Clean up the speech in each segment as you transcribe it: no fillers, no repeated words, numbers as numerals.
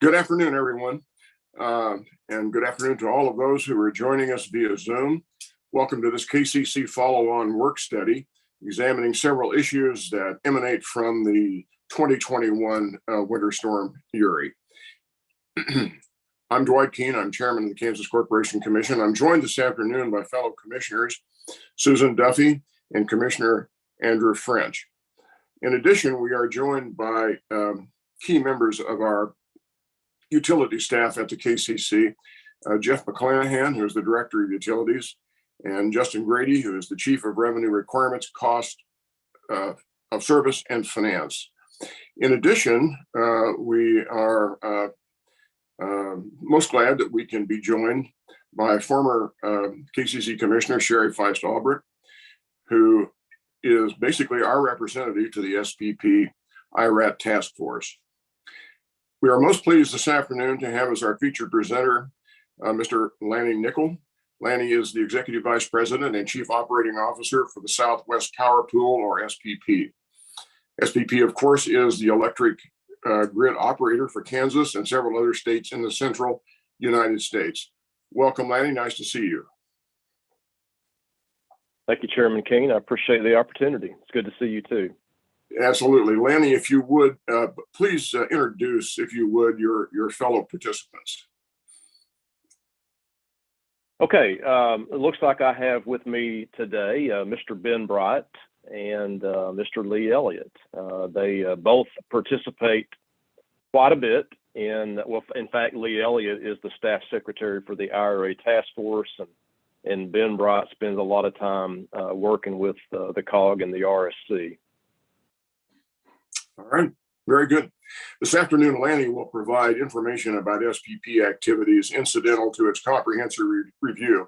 Good afternoon, everyone, and good afternoon to all of those who are joining us via Zoom. Welcome to this KCC follow-on work study, examining several issues that emanate from the 2021 winter storm URI. I'm Dwight Keene. I'm chairman of the Kansas Corporation Commission. I'm joined this afternoon by fellow commissioners, Susan Duffy and Commissioner Andrew French. In addition, we are joined by key members of our utility staff at the KCC, Jeff McClanahan, who is the Director of Utilities, and Justin Grady, who is the Chief of Revenue Requirements, Cost of Service, and Finance. In addition, we are most glad that we can be joined by former KCC Commissioner Sherry Feist-Albrecht, who is basically our representative to the SPP IRAT task force. We are most pleased this afternoon to have as our featured presenter, Mr. Lanny Nickel. Lanny is the Executive Vice President and Chief Operating Officer for the Southwest Power Pool, or SPP. SPP, of course, is the electric grid operator for Kansas and several other states in the central United States. Welcome, Lanny. Nice to see you. Thank you, Chairman King. I appreciate the opportunity. It's good to see you too. Absolutely. Lanny, if you would, please introduce, if you would, your fellow participants. Okay. It looks like I have with me today Mr. Ben Bright and Mr. Lee Elliott. They both participate quite a bit in fact, Lee Elliott is the staff secretary for the IRA task force, and Ben Bright spends a lot of time working with the COG and the RSC. All right, very good. This afternoon, Lanny will provide information about SPP activities incidental to its comprehensive review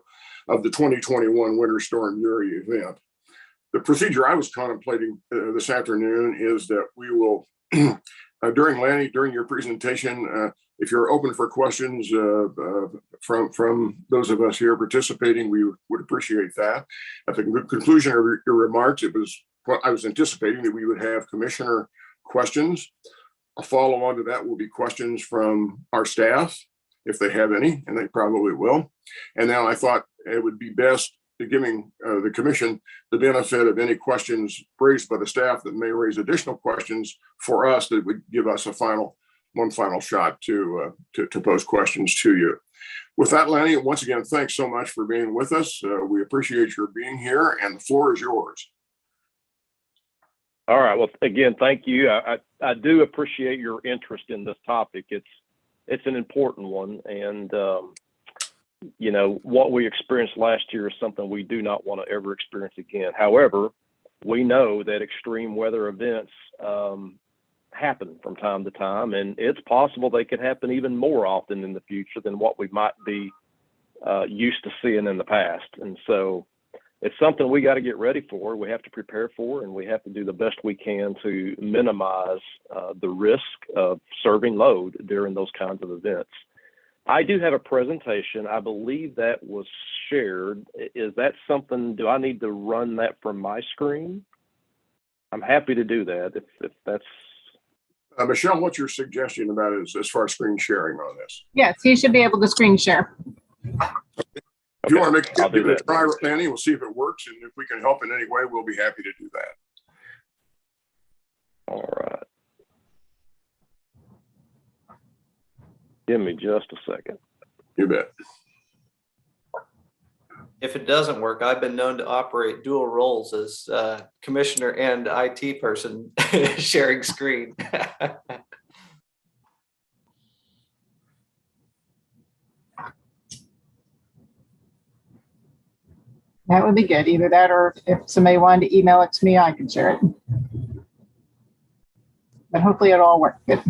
of the 2021 Winter Storm URI event. The procedure I was contemplating this afternoon is that we will, during your presentation, if you're open for questions from those of us here participating, we would appreciate that. At the conclusion of your remarks, I was anticipating that we would have commissioner questions. A follow on to that will be questions from our staff, if they have any, and they probably will. And now I thought it would be best giving the commission the benefit of any questions raised by the staff that may raise additional questions for us that would give us one final shot to pose questions to you. With that, Lanny, once again, thanks so much for being with us. We appreciate your being here, and the floor is yours. All right. Well, again, thank you. I do appreciate your interest in this topic. It's an important one, and you know, what we experienced last year is something we do not want to ever experience again. However, we know that extreme weather events happen from time to time, and it's possible they could happen even more often in the future than what we might be used to seeing in the past. And so it's something we got to get ready for, we have to prepare for, and we have to do the best we can to minimize the risk of serving load during those kinds of events. I do have a presentation. I believe that was shared. Is that something, do I need to run that from my screen? I'm happy to do that if that's. Michelle, what's your suggestion about it as far as screen sharing on this? Yes, you should be able to screen share. If you want to give it a try, Lanny, we'll see if it works. And if we can help in any way, we'll be happy to do that. All right. Give me just a second. You bet. If it doesn't work, I've been known to operate dual roles as commissioner and IT person sharing screen. That would be good. Either that, or if somebody wanted to email it to me, I can share it. But hopefully it'll all work good.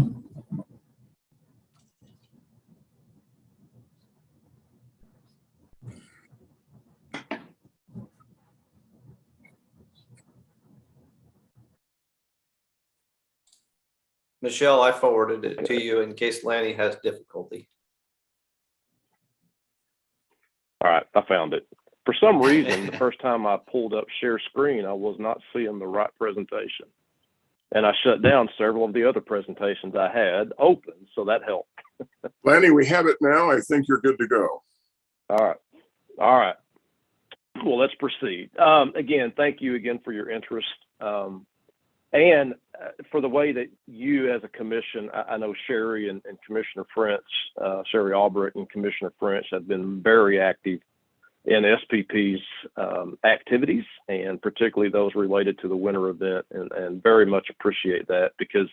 Michelle, I forwarded it to you in case Lanny has difficulty. All right, I found it. For some reason, the first time I pulled up share screen, I was not seeing the right presentation. And I shut down several of the other presentations I had open, so that helped. Lanny, we have it now. I think you're good to go. All right. All right. Well, let's proceed. Again, thank you again for your interest. And for the way that you as a commission, I know Sherry and Commissioner French, Sherry Albrecht and Commissioner French have been very active in SPP's activities, and particularly those related to the winter event, and very much appreciate that, because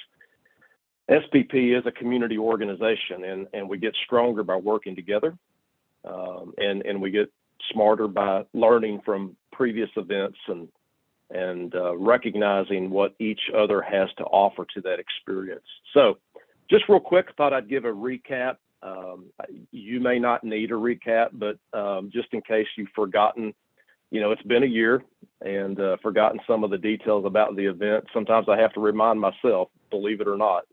SPP is a community organization, and we get stronger by working together, and we get smarter by learning from previous events and recognizing what each other has to offer to that experience. So just real quick, I thought I'd give a recap. You may not need a recap, but just in case you've forgotten, it's been a year and forgotten some of the details about the event. Sometimes I have to remind myself, believe it or not,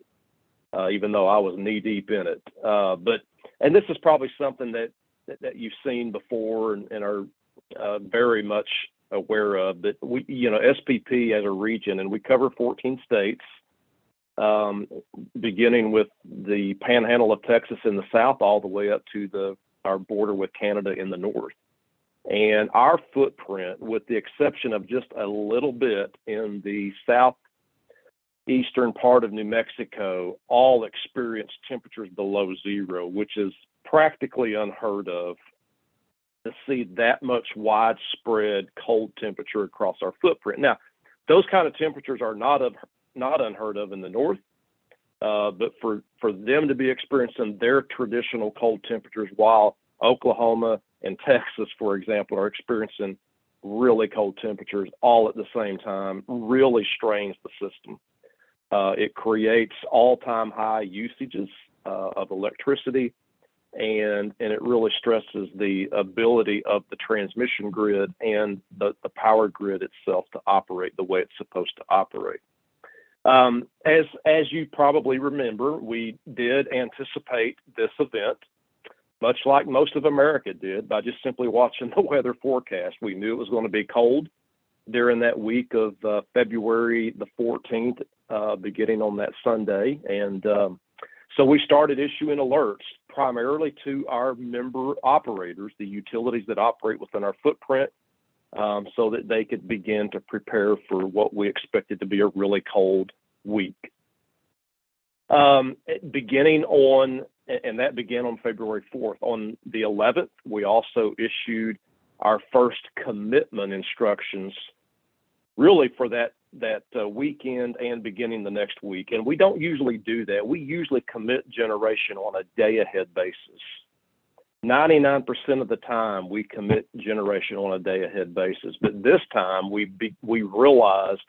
even though I was knee deep in it. And this is probably something that you've seen before and are very much aware of, that we, SPP as a region, and we cover 14 states, beginning with the panhandle of Texas in the south, all the way up to our border with Canada in the north. And our footprint, with the exception of just a little bit in the southeastern part of New Mexico, all experienced temperatures below zero, which is practically unheard of to see that much widespread cold temperature across our footprint. Now, those kind of temperatures are not unheard of in the north, but for them to be experiencing their traditional cold temperatures while Oklahoma and Texas, for example, are experiencing really cold temperatures all at the same time, really strains the system. It creates all-time high usages of electricity, and it really stresses the ability of the transmission grid and the power grid itself to operate the way it's supposed to operate. As you probably remember, we did anticipate this event, much like most of America did, by just simply watching the weather forecast. We knew it was going to be cold during that week of February the 14th, beginning on that Sunday. And so we started issuing alerts primarily to our member operators, the utilities that operate within our footprint, so that they could begin to prepare for what we expected to be a really cold week. Beginning on, and that began on February 4th. On the 11th, we also issued our first commitment instructions, really for that weekend and beginning the next week. And we don't usually do that. We usually commit generation on a day ahead basis. 99% of the time we commit generation on a day ahead basis. But this time we realized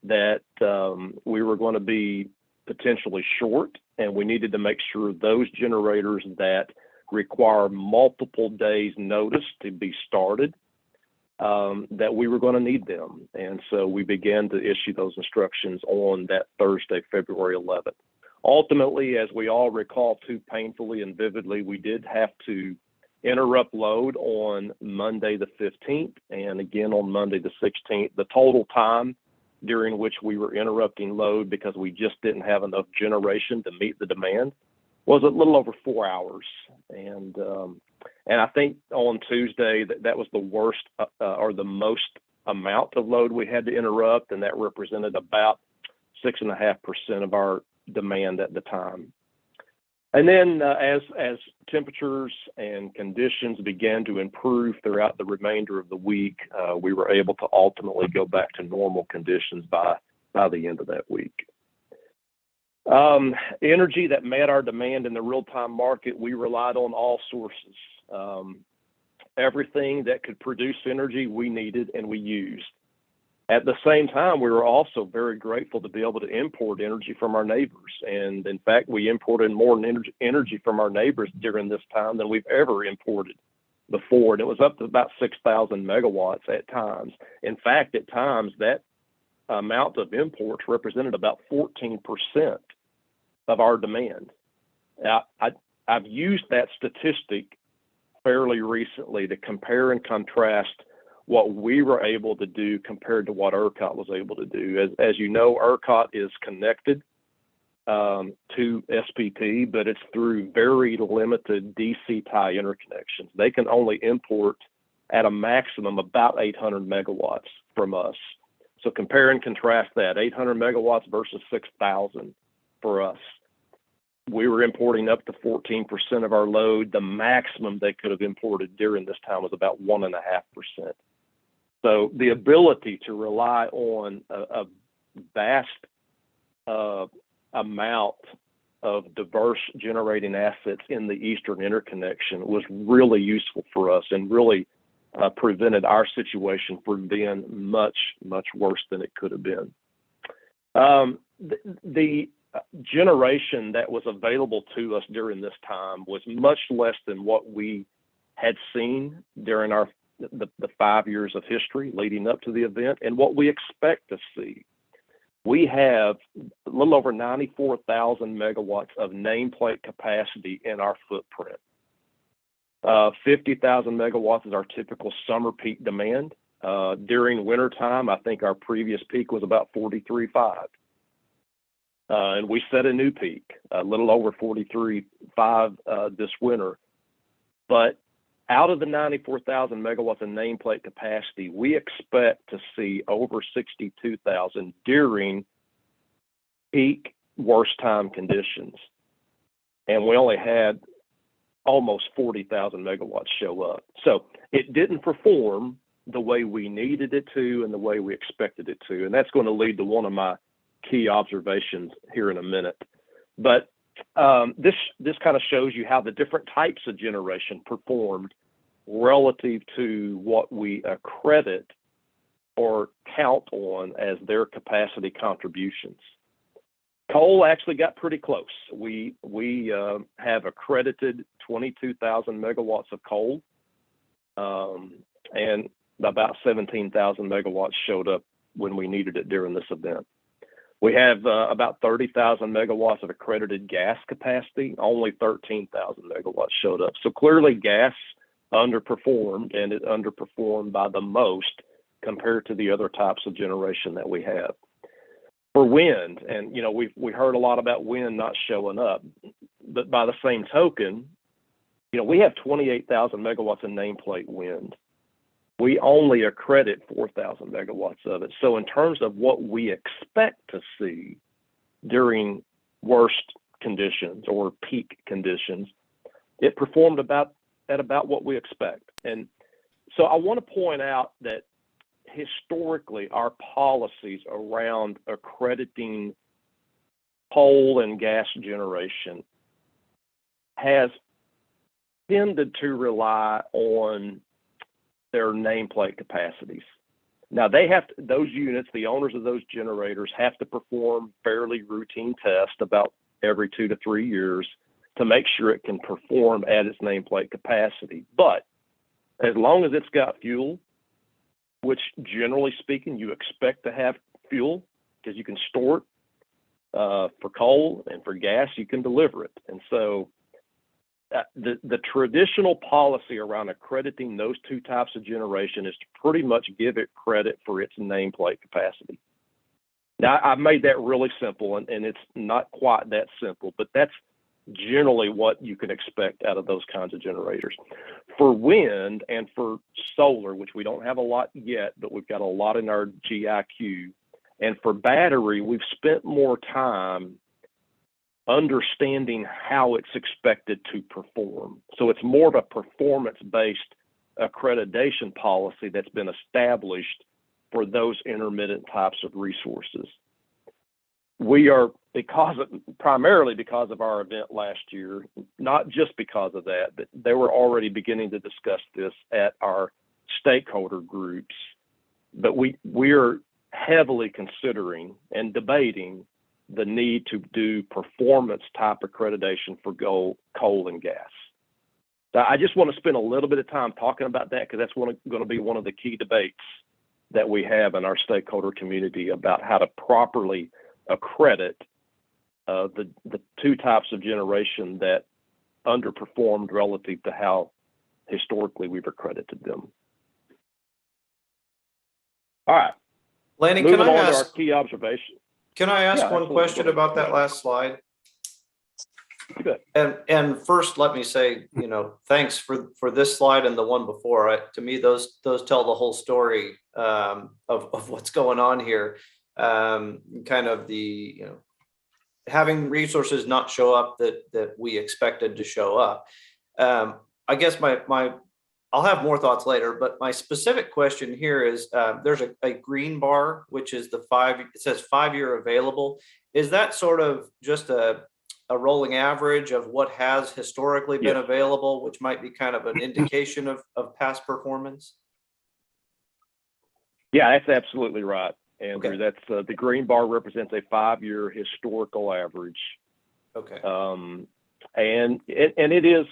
that we were going to be potentially short, and we needed to make sure those generators that require multiple days notice to be started, that we were going to need them. And so we began to issue those instructions on that Thursday, February 11th. Ultimately, as we all recall too painfully and vividly, we did have to interrupt load on Monday the 15th and again on Monday the 16th. The total time during which we were interrupting load because we just didn't have enough generation to meet the demand was a little over 4 hours. And I think on Tuesday that was the worst or the most amount of load we had to interrupt, and that represented about 6.5% of our demand at the time. And then as temperatures and conditions began to improve throughout the remainder of the week, we were able to ultimately go back to normal conditions by the end of that week. Energy that met our demand in the real-time market, we relied on all sources. Everything that could produce energy we needed and we used. At the same time, we were also very grateful to be able to import energy from our neighbors. And in fact, we imported more energy from our neighbors during this time than we've ever imported before. And it was up to about 6,000 megawatts at times. In fact, at times, that amount of imports represented about 14% of our demand. Now, I've used that statistic fairly recently to compare and contrast what we were able to do compared to what ERCOT was able to do. As you know, ERCOT is connected to SPP, but it's through very limited DC tie interconnections. They can only import at a maximum about 800 megawatts from us. So compare and contrast that, 800 megawatts versus 6,000 for us. We were importing up to 14% of our load. The maximum they could have imported during this time was about 1.5%. So the ability to rely on a vast amount of diverse generating assets in the Eastern interconnection was really useful for us and really prevented our situation from being much, much worse than it could have been. The generation that was available to us during this time was much less than what we had seen during the 5 years of history leading up to the event and what we expect to see. We have a little over 94,000 megawatts of nameplate capacity in our footprint. 50,000 megawatts is our typical summer peak demand. During wintertime, I think our previous peak was about 43.5. And we set a new peak, a little over 43.5 this winter. But out of the 94,000 megawatts of nameplate capacity, we expect to see over 62,000 during peak worst time conditions. And we only had almost 40,000 megawatts show up. So it didn't perform the way we needed it to and the way we expected it to. And that's going to lead to one of my key observations here in a minute. But this kind of shows you how the different types of generation performed relative to what we accredit or count on as their capacity contributions. Coal actually got pretty close. We have accredited 22,000 megawatts of coal, and about 17,000 megawatts showed up when we needed it during this event. We have about 30,000 megawatts of accredited gas capacity. Only 13,000 megawatts showed up. So clearly gas underperformed, and it underperformed by the most compared to the other types of generation that we have. For wind, and you know, we heard a lot about wind not showing up, but by the same token, you know, we have 28,000 megawatts of nameplate wind. We only accredit 4,000 megawatts of it. So in terms of what we expect to see during worst conditions or peak conditions, it performed at about what we expect. And so I want to point out that historically our policies around accrediting coal and gas generation has tended to rely on their nameplate capacities. Now those units, the owners of those generators have to perform fairly routine tests about every 2 to 3 years to make sure it can perform at its nameplate capacity. But as long as it's got fuel, which generally speaking, you expect to have fuel because you can store it for coal, and for gas, you can deliver it. And so the traditional policy around accrediting those two types of generation is to pretty much give it credit for its nameplate capacity. Now, I've made that really simple, and it's not quite that simple, but that's generally what you can expect out of those kinds of generators. For wind and for solar, which we don't have a lot yet, but we've got a lot in our GIQ, and for battery, we've spent more time understanding how it's expected to perform. So it's more of a performance-based accreditation policy that's been established for those intermittent types of resources. We are, primarily because of our event last year, not just because of that, but they were already beginning to discuss this at our stakeholder groups, but we are heavily considering and debating the need to do performance type accreditation for coal and gas. So I just want to spend a little bit of time talking about that because that's going to be one of the key debates that we have in our stakeholder community about how to properly accredit the two types of generation that underperformed relative to how historically we've accredited them. All right. Lanny, Moving can I on to our ask? key observation. Can I ask Yeah, one absolutely. question Go ahead. about that last slide? You bet. And first, let me say, thanks for this slide and the one before. To me, those tell the whole story of what's going on here. Kind of the having resources not show up that we expected to show up. I guess I'll have more thoughts later, but my specific question here is there's a green bar, which is it says 5-year available. Is that sort of just a rolling average of what has historically been available, which might be kind of an indication of past performance? Yeah, that's absolutely right, Andrew. Okay. That's the green bar represents a 5-year historical average. Okay. And it is,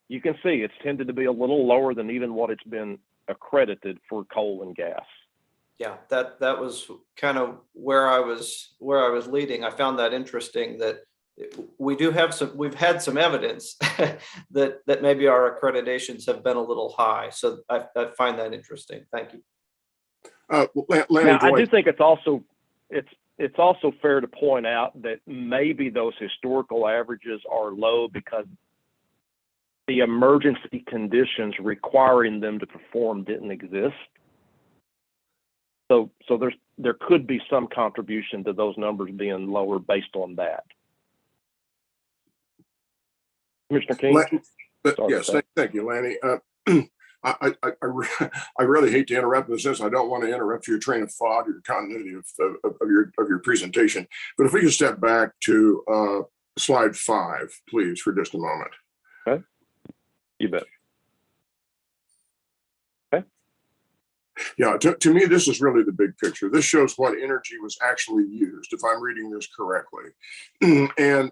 you can see it's tended to be a little lower than even what it's been accredited for coal and gas. Yeah, that was kind of where I was leading. I found that interesting that we've had some evidence that maybe our accreditations have been a little high. So I find that interesting. Thank you. Lanny, now, I do think it's also fair to point out that maybe those historical averages are low because the emergency conditions requiring them to perform didn't exist. So there could be some contribution to those numbers being lower based on that. Commissioner King? Yes, thank you, Lanny. I really hate to interrupt in the sense I don't want to interrupt your train of thought or your continuity of your presentation. But if we could step back to slide 5, please, for just a moment. Okay. You bet. Okay. Yeah, to me, this is really the big picture. This shows what energy was actually used, if I'm reading this correctly. And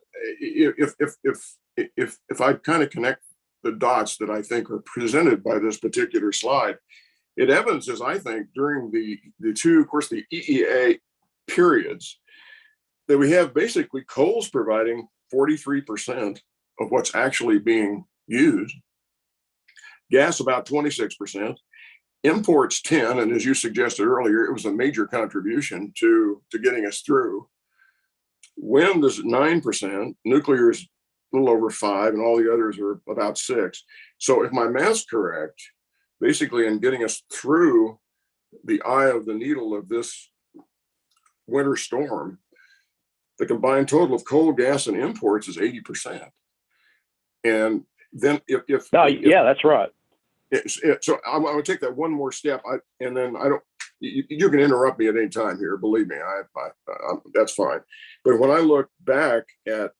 if I kind of connect the dots that I think are presented by this particular slide, it evidences, I think, during the two, of course, the EEA periods, that we have basically coals providing 43% of what's actually being used, gas about 26%, imports 10, and as you suggested earlier, it was a major contribution to getting us through. Wind is 9%, nuclear is a little over 5%, and all the others are about 6%. So if my math's correct, basically in getting us through the eye of the needle of this winter storm, the combined total of coal, gas, and imports is 80%. And then yeah, that's right. So I'm going to take that one more step, and then you can interrupt me at any time here. Believe me, that's fine. But when I look back at,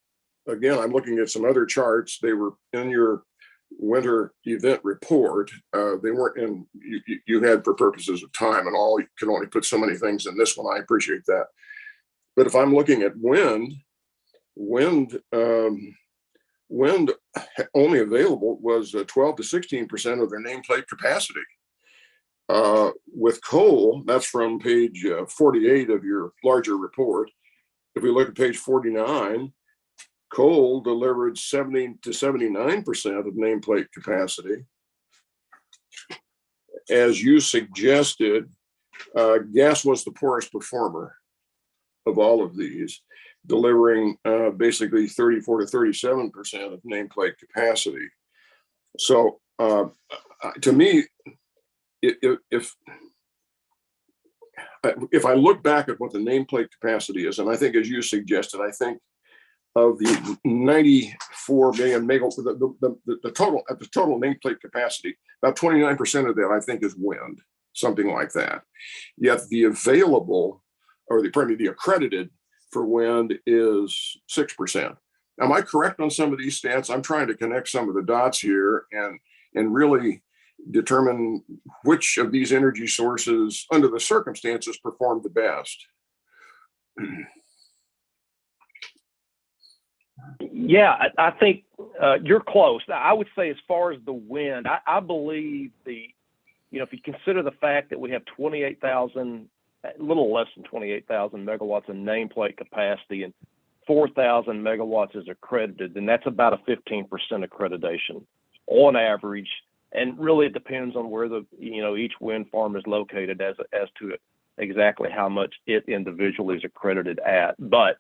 again, I'm looking at some other charts. They were in your winter event report. They weren't in, you had for purposes of time and all, you can only put so many things in this one. I appreciate that. But if I'm looking at wind only available was 12 to 16% of their nameplate capacity. With coal, that's from page 48 of your larger report. If we look at page 49, coal delivered 70 to 79% of nameplate capacity. As you suggested, gas was the poorest performer of all of these, delivering basically 34 to 37% of nameplate capacity. So to me, if I look back at what the nameplate capacity is, and I think as you suggested, I think of the 94 million megawatts, the total nameplate capacity, about 29% of that I think is wind, something like that. Yet the available, or the accredited for wind is 6%. Am I correct on some of these stats? I'm trying to connect some of the dots here and really determine which of these energy sources under the circumstances performed the best. Yeah, I think you're close. I would say as far as the wind, I believe if you consider the fact that we have 28,000, a little less than 28,000 megawatts in nameplate capacity and 4,000 megawatts is accredited, then that's about a 15% accreditation on average. And really it depends on where each wind farm is located as to exactly how much it individually is accredited at. But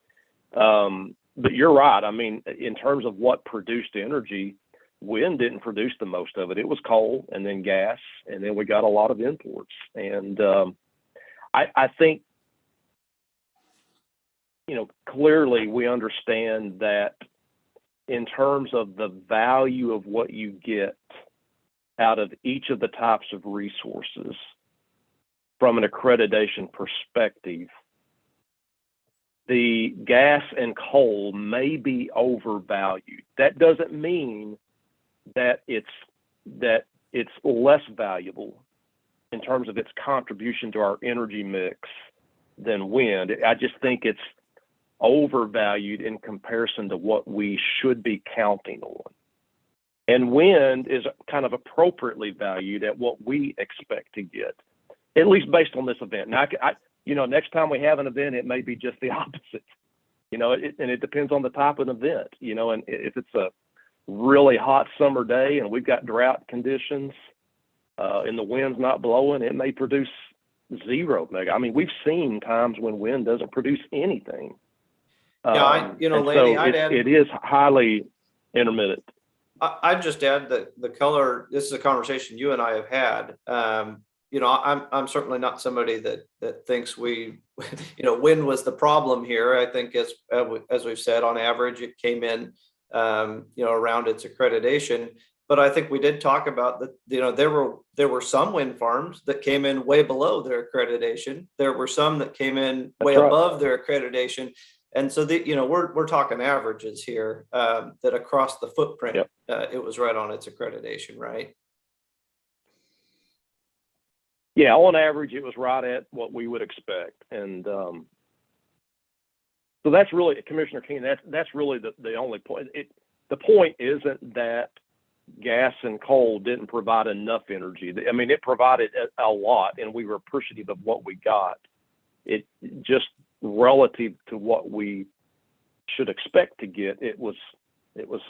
you're right. I mean, in terms of what produced energy, wind didn't produce the most of it. It was coal and then gas, and then we got a lot of imports. And I think, clearly we understand that in terms of the value of what you get out of each of the types of resources from an accreditation perspective, the gas and coal may be overvalued. That doesn't mean that it's less valuable in terms of its contribution to our energy mix than wind. I just think it's overvalued in comparison to what we should be counting on. And wind is kind of appropriately valued at what we expect to get, at least based on this event. Now, next time we have an event, it may be just the opposite, and it depends on the type of event, and if it's a really hot summer day and we've got drought conditions and the wind's not blowing, it may produce 0 mega. I mean, we've seen times when wind doesn't produce anything. Yeah, Lanny, I'd add, it is highly intermittent. I'd just add that the color, this is a conversation you and I have had. I'm certainly not somebody that thinks wind was the problem here. I think as we've said, on average, it came in, around its accreditation. But I think we did talk about that, there were some wind farms that came in way below their accreditation. There were some that came in way above their accreditation. And so we're talking averages here, that across the footprint, it was right on its accreditation, right? Yeah, on average, it was right at what we would expect. And so that's really, Commissioner King, that's really the only point. The point isn't that gas and coal didn't provide enough energy. I mean, it provided a lot, and we were appreciative of what we got. It just relative to what we should expect to get, it was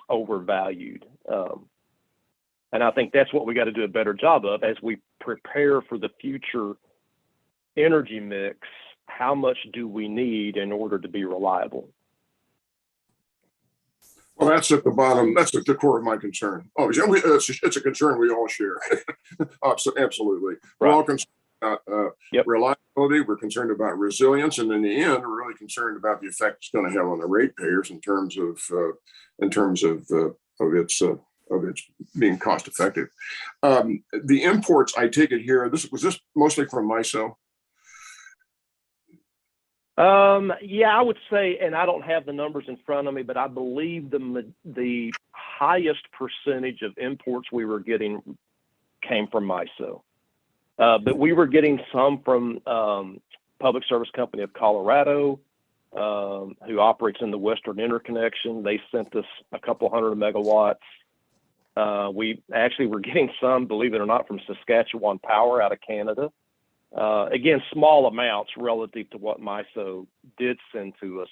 overvalued. And I think that's what we got to do a better job of as we prepare for the future energy mix. How much do we need in order to be reliable? Well, that's at the bottom. That's at the core of my concern. Oh, it's a concern we all share. Absolutely. We're all concerned about reliability. We're concerned about resilience, and in the end, we're really concerned about the effect it's going to have on the ratepayers in terms of its being cost effective. The imports, I take it here. Was this mostly from MISO? Yeah, I would say, and I don't have the numbers in front of me, but I believe the highest percentage of imports we were getting came from MISO. But we were getting some from Public Service Company of Colorado, who operates in the Western Interconnection. They sent us a couple hundred megawatts. We actually were getting some, believe it or not, from Saskatchewan Power out of Canada. Again, small amounts relative to what MISO did send to us.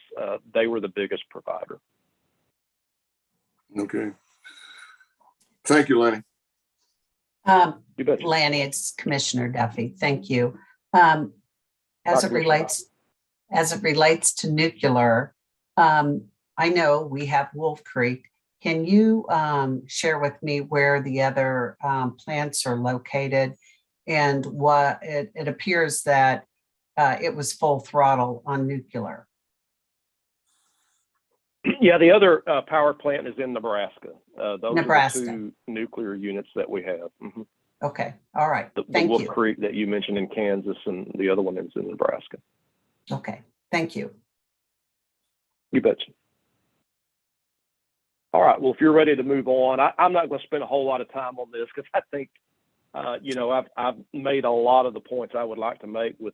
They were the biggest provider. Okay. Thank you, Lanny. You betcha. Lanny, it's Commissioner Duffy. Thank you. As it relates to nuclear, I know we have Wolf Creek. Can you share with me where the other plants are located? And what it appears that it was full throttle on nuclear. Yeah, the other power plant is in Nebraska. Those Nebraska. are the 2 nuclear units that we have. Mm-hmm. Okay, all right. The Thank Wolf you. Creek that you mentioned in Kansas, and the other one is in Nebraska. Okay, thank you. You betcha. All right. Well, if you're ready to move on, I'm not going to spend a whole lot of time on this because I think I've made a lot of the points I would like to make with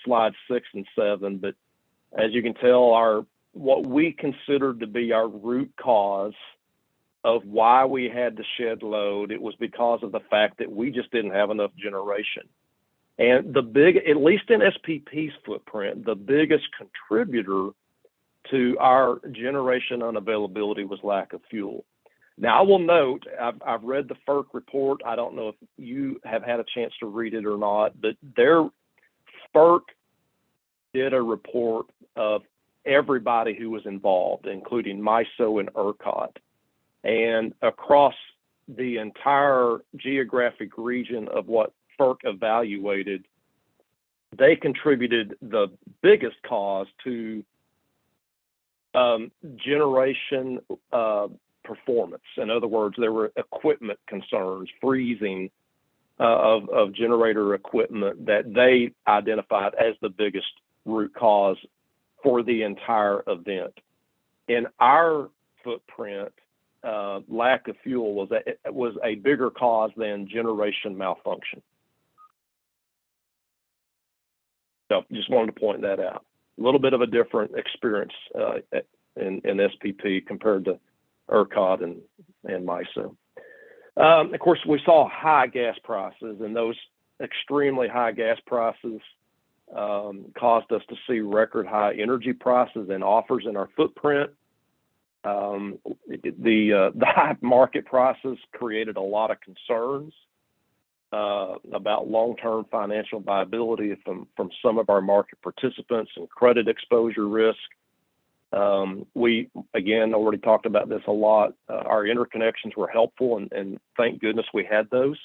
slides 6 and 7, but as you can tell, what we considered to be our root cause of why we had to shed load, it was because of the fact that we just didn't have enough generation. And at least in SPP's footprint, the biggest contributor to our generation unavailability was lack of fuel. Now, I will note, I've read the FERC report. I don't know if you have had a chance to read it or not, but their FERC did a report of everybody who was involved, including MISO and ERCOT. And across the entire geographic region of what FERC evaluated, they contributed the biggest cause to generation performance. In other words, there were equipment concerns, freezing of generator equipment that they identified as the biggest root cause for the entire event. In our footprint, lack of fuel was a bigger cause than generation malfunction. So just wanted to point that out. A little bit of a different experience in SPP compared to ERCOT and MISO. Of course, we saw high gas prices, and those extremely high gas prices caused us to see record high energy prices and offers in our footprint. The high market prices created a lot of concerns about long-term financial viability from some of our market participants and credit exposure risk. We, again, already talked about this a lot. Our interconnections were helpful, and thank goodness we had those.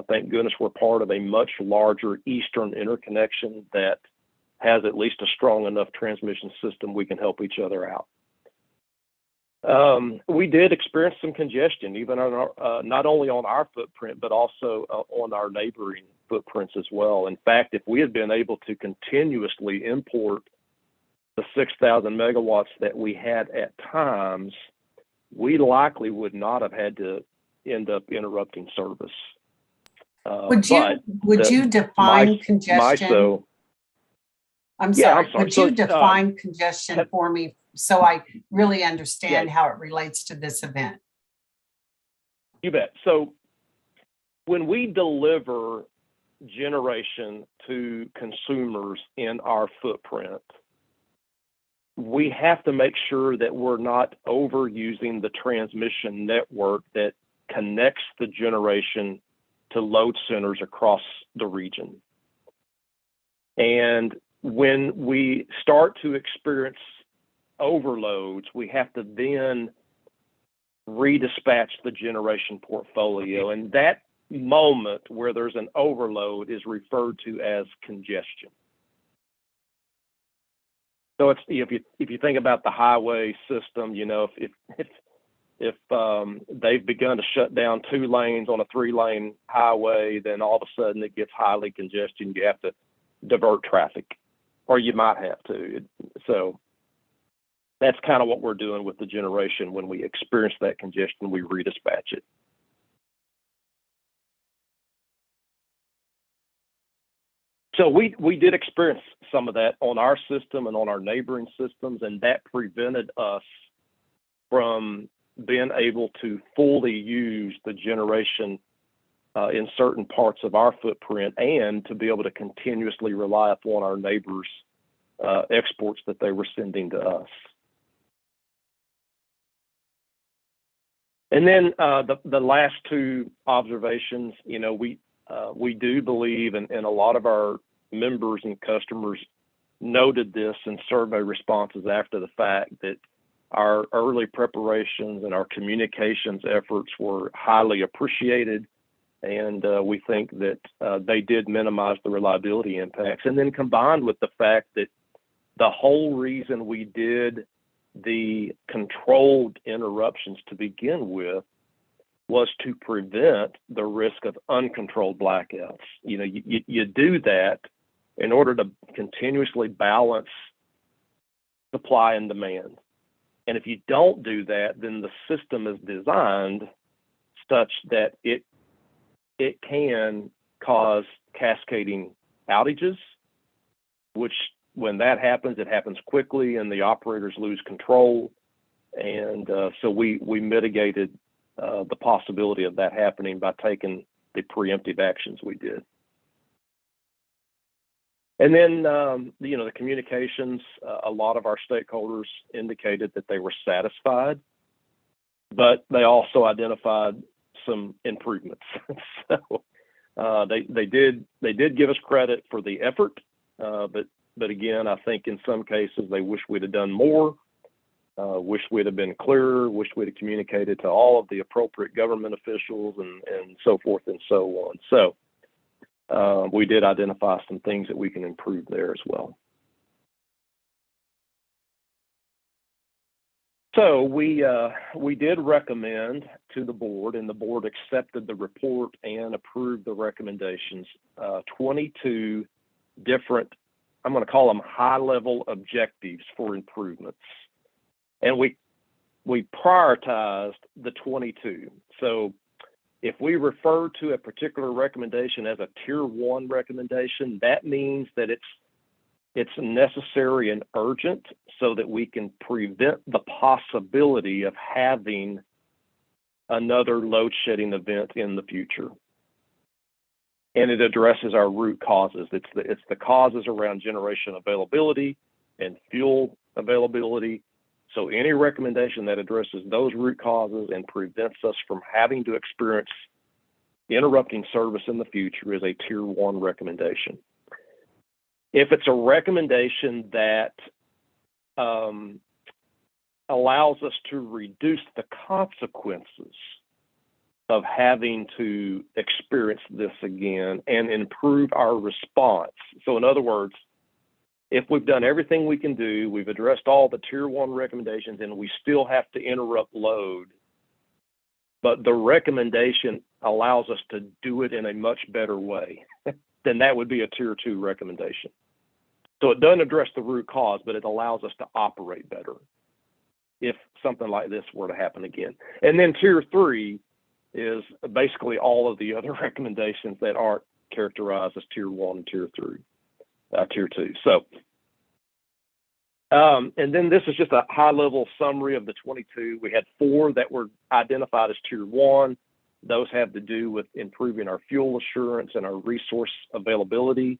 Thank goodness we're part of a much larger Eastern interconnection that has at least a strong enough transmission system we can help each other out. We did experience some congestion, even on our, not only on our footprint, but also on our neighboring footprints as well. In fact, if we had been able to continuously import the 6,000 megawatts that we had at times, we likely would not have had to end up interrupting service. Would you define congestion? MISO, I'm Yeah, sorry. I'm sorry. Would So, you define congestion for me so I really understand how it relates to this event? You bet. So when we deliver generation to consumers in our footprint, we have to make sure that we're not overusing the transmission network that connects the generation to load centers across the region. And when we start to experience overloads, we have to then redispatch the generation portfolio. And that moment where there's an overload is referred to as congestion. So it's, if you think about the highway system, you know, if they've begun to shut down 2 lanes on a 3-lane highway, then all of a sudden it gets highly congested. You have to divert traffic, or you might have to. So that's kind of what we're doing with the generation. When we experience that congestion, we redispatch it. So we did experience some of that on our system and on our neighboring systems, and that prevented us from being able to fully use the generation in certain parts of our footprint, and to be able to continuously rely upon our neighbors' exports that they were sending to us. And then the last 2 observations, you know, we do believe, and a lot of our members and customers noted this in survey responses after the fact, that our early preparations and our communications efforts were highly appreciated. And we think that they did minimize the reliability impacts. And then combined with the fact that the whole reason we did the controlled interruptions to begin with was to prevent the risk of uncontrolled blackouts. You know, you do that in order to continuously balance supply and demand. And if you don't do that, then the system is designed such that it can cause cascading outages, which, when that happens, it happens quickly and the operators lose control. And so we mitigated the possibility of that happening by taking the preemptive actions we did. And then, you know, the communications, a lot of our stakeholders indicated that they were satisfied, but they also identified some improvements. So They did give us credit for the effort, but again, I think in some cases they wish we'd have done more. Wish we'd have been clearer. Wish we'd have communicated to all of the appropriate government officials and so forth and so on. So we did identify some things that we can improve there as well. So we did recommend to the board, and the board accepted the report and approved the recommendations. 22 different, I'm going to call them high-level objectives for improvements, and we prioritized the 22. So if we refer to a particular recommendation as a tier 1 recommendation, that means that it's necessary and urgent so that we can prevent the possibility of having another load shedding event in the future. And it addresses our root causes. It's the causes around generation availability and fuel availability. So any recommendation that addresses those root causes and prevents us from having to experience interrupting service in the future is a tier 1 recommendation. If it's a recommendation that allows us to reduce the consequences of having to experience this again and improve our response. So in other words, if we've done everything we can do, we've addressed all the tier 1 recommendations, and we still have to interrupt load, but the recommendation allows us to do it in a much better way, then that would be a tier 2 recommendation. So it doesn't address the root cause, but it allows us to operate better if something like this were to happen again. And then tier 3 is basically all of the other recommendations that aren't characterized as tier 1 and tier 2. So, and then this is just a high-level summary of the 22. We had 4 that were identified as tier 1. Those have to do with improving our fuel assurance and our resource availability.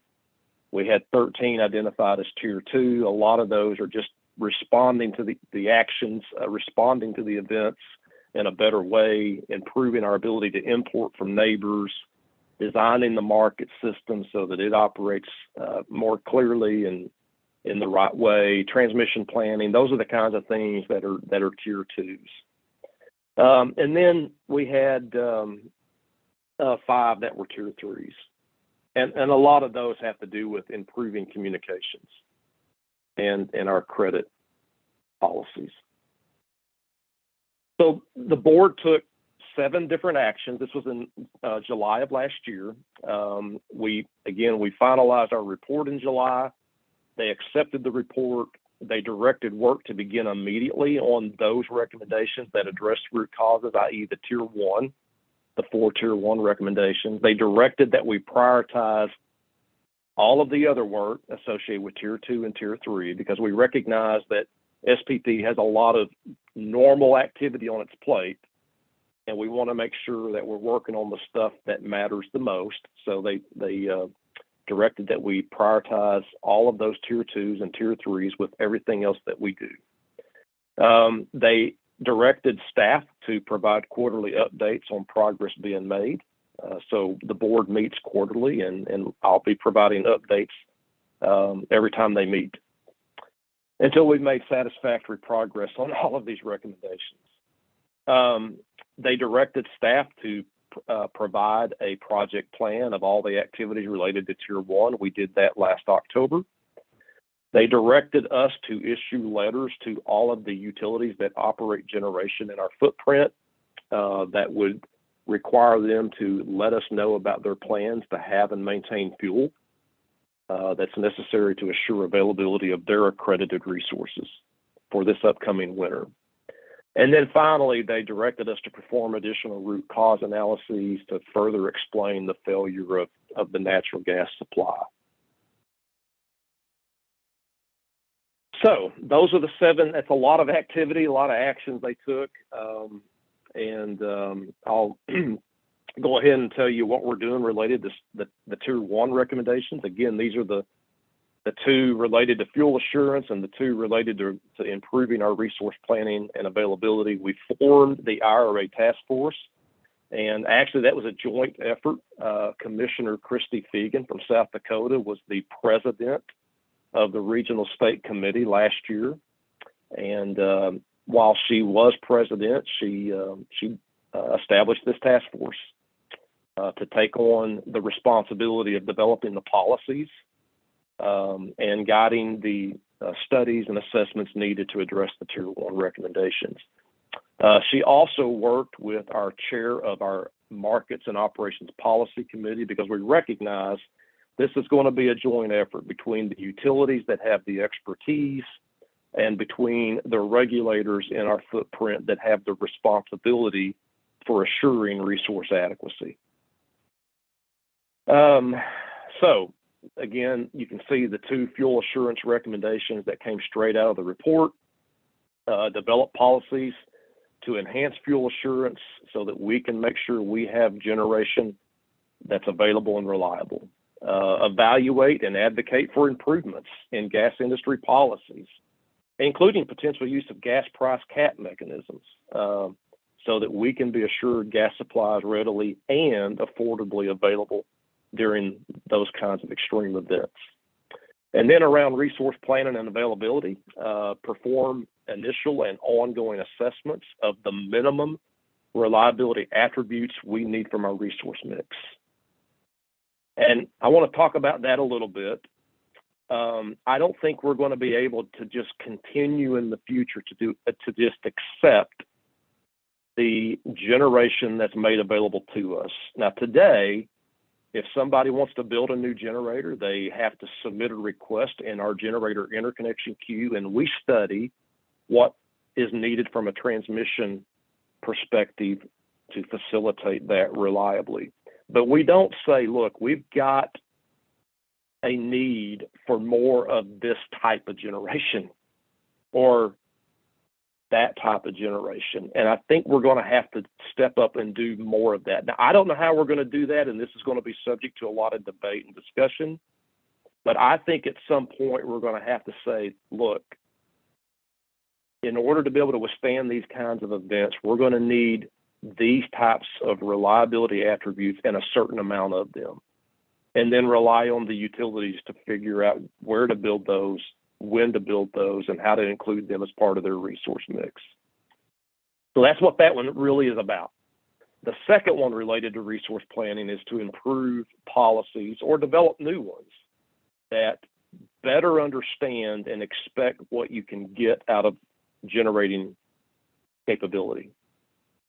We had 13 identified as tier 2. A lot of those are just responding to the actions, responding to the events in a better way, improving our ability to import from neighbors, designing the market system so that it operates more clearly and in the right way, transmission planning. Those are the kinds of things that are tier 2s. And then we had 5 that were tier 3s. And a lot of those have to do with improving communications and our credit policies. So the board took 7 different actions. This was in July of last year. We finalized our report in July. They accepted the report. They directed work to begin immediately on those recommendations that address root causes, i.e. the tier 1, the 4 tier 1 recommendations. They directed that we prioritize all of the other work associated with tier 2 and tier 3 because we recognize that SPP has a lot of normal activity on its plate, and we want to make sure that we're working on the stuff that matters the most. So they directed that we prioritize all of those tier 2s and tier 3s with everything else that we do. They directed staff to provide quarterly updates on progress being made. So the board meets quarterly, and I'll be providing updates every time they meet until we've made satisfactory progress on all of these recommendations. They directed staff to provide a project plan of all the activities related to tier 1. We did that last October. They directed us to issue letters to all of the utilities that operate generation in our footprint that would require them to let us know about their plans to have and maintain fuel that's necessary to assure availability of their accredited resources for this upcoming winter. And then finally, they directed us to perform additional root cause analyses to further explain the failure of the natural gas supply. So those are the 7. That's a lot of activity, a lot of actions they took. I'll go ahead and tell you what we're doing related to the tier 1 recommendations. Again, these are the 2 related to fuel assurance and the 2 related to improving our resource planning and availability. We formed the IRA task force And actually, that was a joint effort. Commissioner Christy Fegan from South Dakota was the president of the Regional State Committee last year. And while she was president, she established this task force to take on the responsibility of developing the policies and guiding the studies and assessments needed to address the Tier 1 recommendations. She also worked with our chair of our Markets and Operations Policy Committee, because we recognize this is going to be a joint effort between the utilities that have the expertise and between the regulators in our footprint that have the responsibility for assuring resource adequacy. So again, you can see the 2 fuel assurance recommendations that came straight out of the report. Develop policies to enhance fuel assurance so that we can make sure we have generation that's available and reliable. Evaluate and advocate for improvements in gas industry policies, including potential use of gas price cap mechanisms, so that we can be assured gas supplies readily and affordably available during those kinds of extreme events. And then around resource planning and availability, perform initial and ongoing assessments of the minimum reliability attributes we need from our resource mix. And I want to talk about that a little bit. I don't think we're going to be able to just continue in the future to just accept the generation that's made available to us. Now, today, if somebody wants to build a new generator, they have to submit a request in our generator interconnection queue, and we study what is needed from a transmission perspective to facilitate that reliably. But we don't say, look, we've got a need for more of this type of generation or that type of generation. And I think we're going to have to step up and do more of that. Now, I don't know how we're going to do that, and this is going to be subject to a lot of debate and discussion. But I think at some point we're going to have to say, look, in order to be able to withstand these kinds of events, we're going to need these types of reliability attributes and a certain amount of them, and then rely on the utilities to figure out where to build those, when to build those, and how to include them as part of their resource mix. So that's what that one really is about. The second one related to resource planning is to improve policies or develop new ones that better understand and expect what you can get out of generating capability.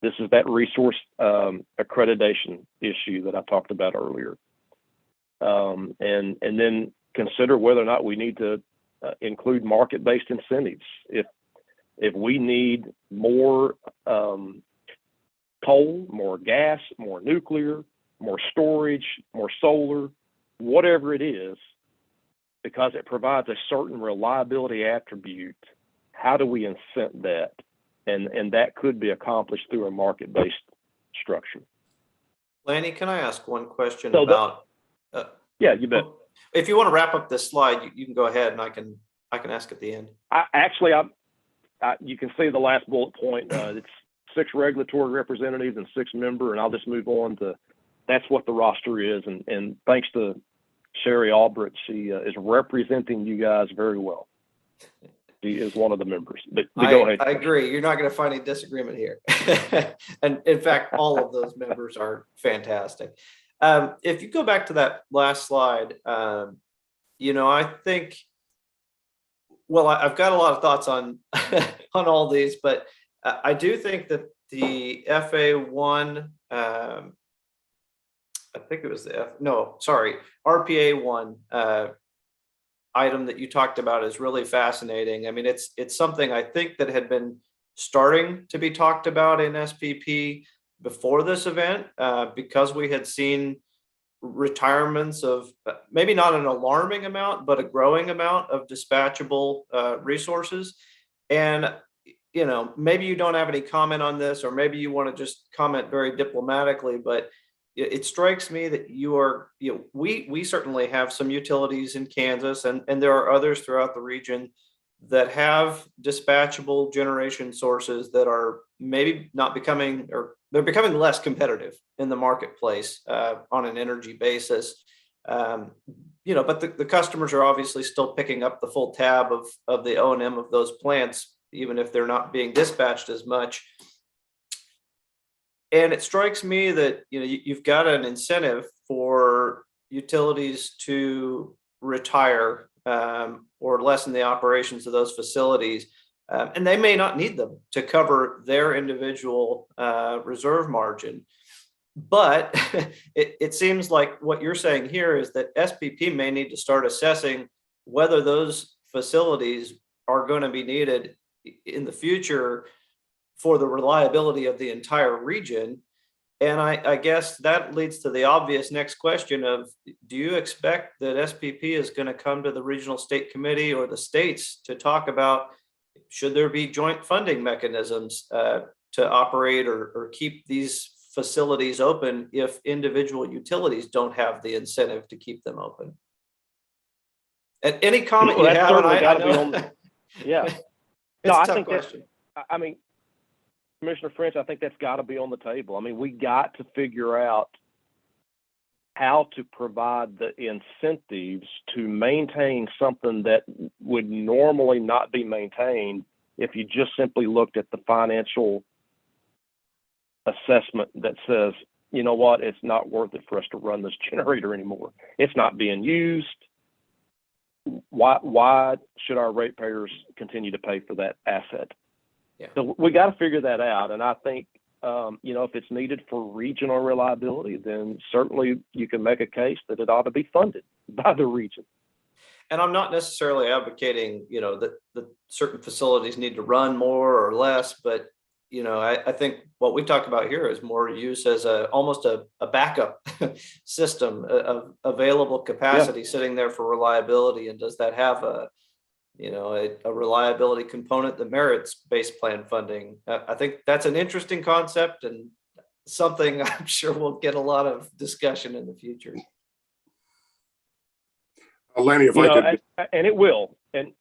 This is that resource accreditation issue that I talked about earlier. And then consider whether or not we need to include market-based incentives. If we need more coal, more gas, more nuclear, more storage, more solar, whatever it is, because it provides a certain reliability attribute, how do we incent that? And that could be accomplished through a market-based structure. Lanny, can I ask one question So about? Yeah, you bet. If you want to wrap up this slide, you can go ahead, and I can ask at the end. You can see the last bullet point. It's 6 regulatory representatives and 6 member, and I'll just move on to that's what the roster is. And thanks to Sherry Albrecht, she is representing you guys very well. She is one of the members. But go ahead. I agree. You're not going to find any disagreement here. And in fact, all of those members are fantastic. If you go back to that last slide, I think, well, I've got a lot of thoughts on on all these, but I do think that the FA1, I think it was RPA1 item that you talked about is really fascinating. I mean, it's something I think that had been starting to be talked about in SPP before this event, because we had seen retirements of maybe not an alarming amount, but a growing amount of dispatchable resources. And, maybe you don't have any comment on this, or maybe you want to just comment very diplomatically, but it strikes me that we certainly have some utilities in Kansas, and there are others throughout the region that have dispatchable generation sources that are maybe not becoming or they're becoming less competitive in the marketplace on an energy basis. But the customers are obviously still picking up the full tab of the O&M of those plants, even if they're not being dispatched as much. And it strikes me that you've got an incentive for utilities to retire or lessen the operations of those facilities, and they may not need them to cover their individual reserve margin. But it seems like what you're saying here is that SPP may need to start assessing whether those facilities are going to be needed in the future for the reliability of the entire region. And I guess that leads to the obvious next question of, do you expect that SPP is going to come to the regional state committee or the states to talk about, should there be joint funding mechanisms to operate or keep these facilities open if individual utilities don't have the incentive to keep them open? And any comment you have, I know. Yeah. It's a tough question. I mean, Commissioner French, I think that's got to be on the table. I mean, we got to figure out how to provide the incentives to maintain something that would normally not be maintained if you just simply looked at the financial assessment that says, you know what, it's not worth it for us to run this generator anymore. It's not being used. Why should our ratepayers continue to pay for that asset? Yeah. So we got to figure that out. And I think, if it's needed for regional reliability, then certainly you can make a case that it ought to be funded by the region. And I'm not necessarily advocating, that certain facilities need to run more or less, but, I think what we talk about here is more use as almost a backup system of available capacity sitting there for reliability. And does that have a reliability component that merits base plan funding? I think that's an interesting concept and something I'm sure we'll get a lot of discussion in the future. Lanny, if I could. And it will, and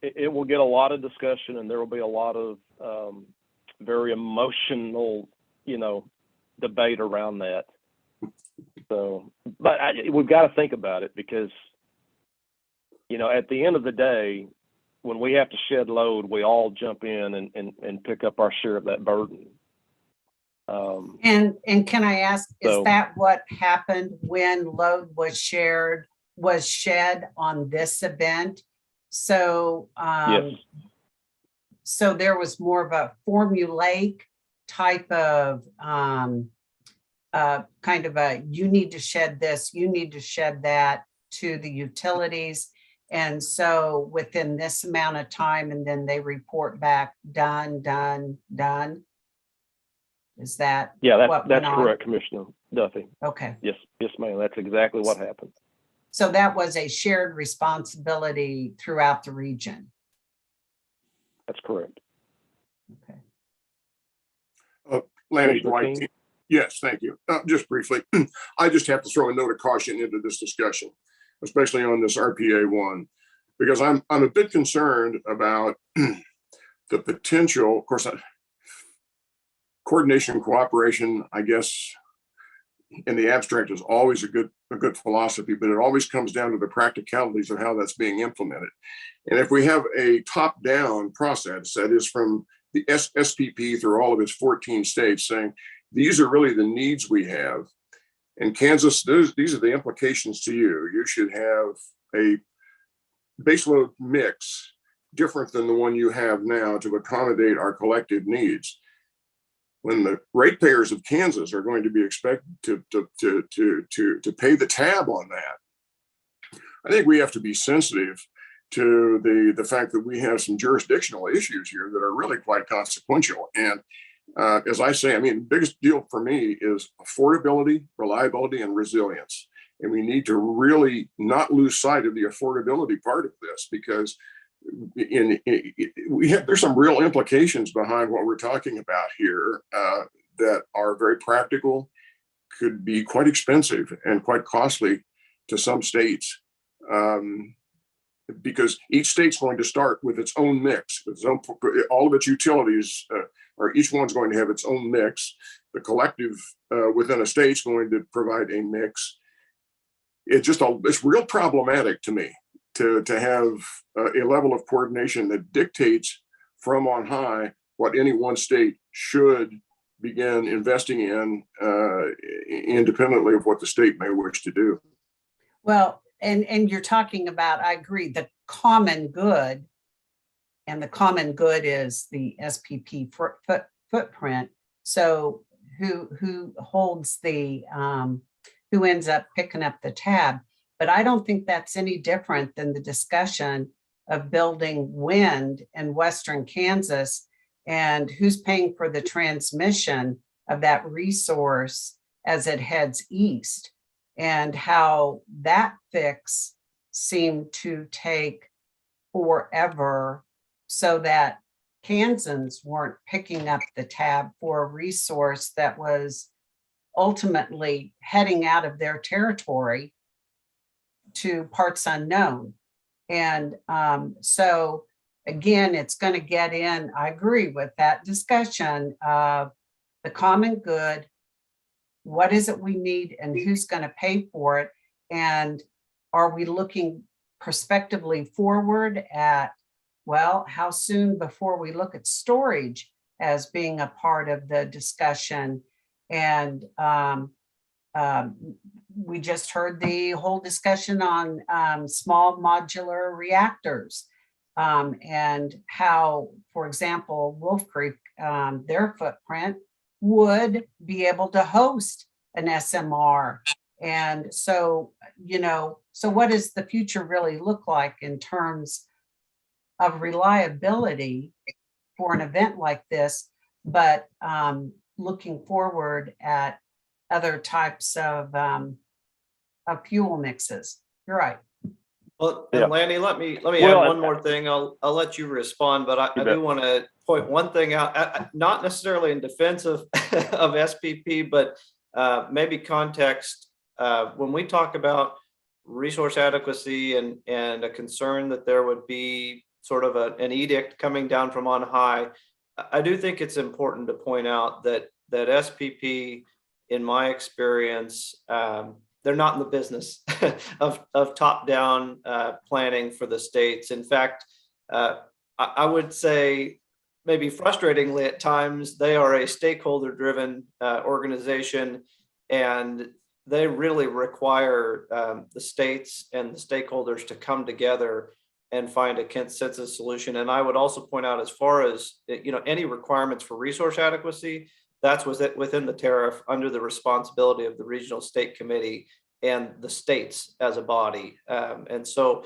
it will get a lot of discussion, and there will be a lot of very emotional, debate around that. So, but we've got to think about it because, at the end of the day, when we have to shed load, we all jump in and pick up our share of that burden. And can I ask, is that what happened when load was shed on this event? So, yes. So there was more of a formulaic type of kind of a, you need to shed this, you need to shed that to the utilities. And so within this amount of time, and then they report back, done. Is that? Yeah, that's correct, Commissioner Duffy. Okay. Yes, ma'am. That's exactly what happened. So that was a shared responsibility throughout the region. That's correct. Okay. Lanny, yes, thank you. Just briefly, I just have to throw a note of caution into this discussion, especially on this RPA one, because I'm a bit concerned about the potential. Of course, coordination and cooperation, I guess, in the abstract is always a good philosophy, but it always comes down to the practicalities of how that's being implemented. And if we have a top-down process that is from the SPP through all of its 14 states saying, these are really the needs we have. And Kansas, these are the implications to you. You should have a baseload mix different than the one you have now to accommodate our collective needs. When the ratepayers of Kansas are going to be expected to pay the tab on that, I think we have to be sensitive to the fact that we have some jurisdictional issues here that are really quite consequential. And as I say, I mean, the biggest deal for me is affordability, reliability, and resilience. And we need to really not lose sight of the affordability part of this, because there's some real implications behind what we're talking about here that are very practical, could be quite expensive and quite costly to some states, because each state's going to start with its own mix, with its own, all of its utilities, or each one's going to have its own mix. the collective within a state is going to provide a mix. It's real problematic to me to have a level of coordination that dictates from on high what any one state should begin investing in independently of what the state may wish to do. Well, and you're talking about, I agree, the common good, and the common good is the SPP footprint. So who holds the who ends up picking up the tab? But I don't think that's any different than the discussion of building wind in Western Kansas and who's paying for the transmission of that resource as it heads east, and how that fix seemed to take forever so that Kansans weren't picking up the tab for a resource that was ultimately heading out of their territory to parts unknown. And so again, it's going to get in, I agree with that discussion of the common good. What is it we need and who's going to pay for it? And are we looking prospectively forward at, well, how soon before we look at storage as being a part of the discussion? And we just heard the whole discussion on small modular reactors and how, for example, Wolf Creek, their footprint would be able to host an SMR. And so, so what does the future really look like in terms of reliability for an event like this, but looking forward at other types of fuel mixes? You're right. Well, Yeah. and Lanny, let me add one more thing. I'll let you respond, but I do want to point one thing out, not necessarily in defense of of SPP, but maybe context. When we talk about resource adequacy and a concern that there would be sort of an edict coming down from on high, I do think it's important to point out that SPP, in my experience, they're not in the business of top-down planning for the states. In fact, I would say maybe frustratingly at times, they are a stakeholder-driven organization, and they really require the states and the stakeholders to come together and find a consensus solution. And I would also point out, as far as any requirements for resource adequacy, that's within the tariff under the responsibility of the regional state committee and the states as a body. And so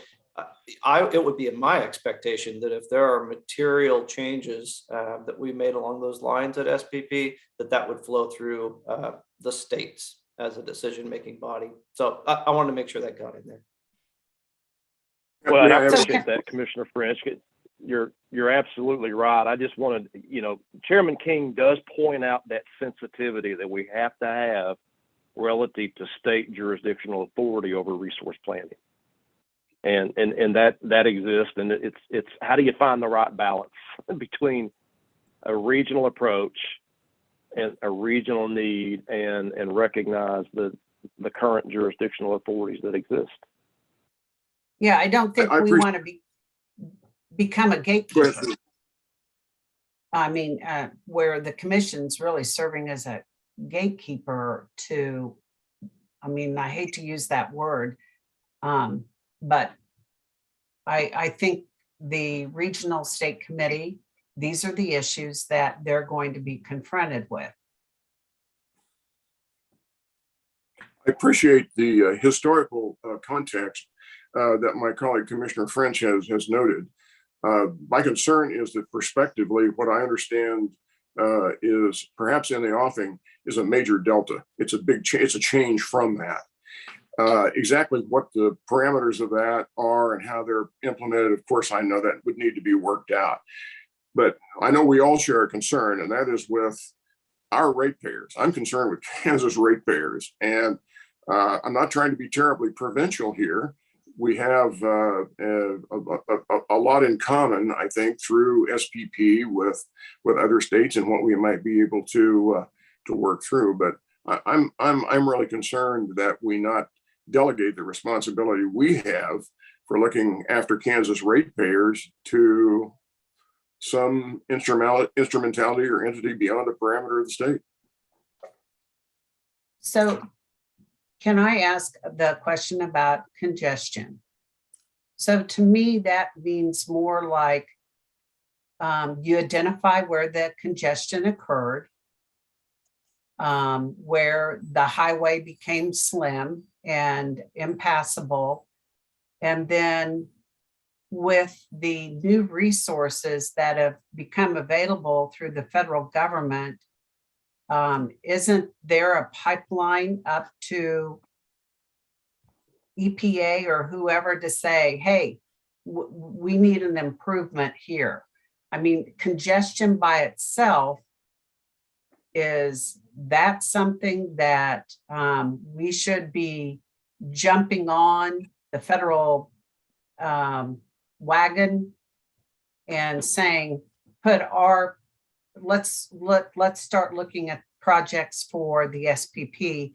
it would be my expectation that if there are material changes that we made along those lines at SPP, that would flow through the states as a decision-making body. So I wanted to make sure that got in there. Well, I appreciate that, Commissioner French. You're absolutely right. I just wanted, Chairman King does point out that sensitivity that we have to have relative to state jurisdictional authority over resource planning, and that exists. And it's how do you find the right balance between a regional approach and a regional need, and recognize the current jurisdictional authorities that exist. Yeah, I don't think we want to become a gatekeeper. I mean, where the commission's really serving as a gatekeeper to, I hate to use that word, but I think the regional state committee, these are the issues that they're going to be confronted with. I appreciate the historical context that my colleague Commissioner French has noted. My concern is that prospectively, what I understand is perhaps in the offing is a major delta. It's a big it's a change from that. Exactly what the parameters of that are and how they're implemented, of course, I know that would need to be worked out. But I know we all share a concern, and that is with our ratepayers. I'm concerned with Kansas ratepayers, and I'm not trying to be terribly provincial here. We have a lot in common, I think, through SPP with other states and what we might be able to to work through. But I'm really concerned that we not delegate the responsibility we have for looking after Kansas ratepayers to some instrumentality or entity beyond the parameter of the state. So can I ask the question about congestion? So to me, that means more like you identify where the congestion occurred, where the highway became slim and impassable. And then with the new resources that have become available through the federal government, isn't there a pipeline up to EPA or whoever to say, hey, we need an improvement here? I mean, congestion by itself, is that something that we should be jumping on the federal wagon and saying, let's start looking at projects for the SPP,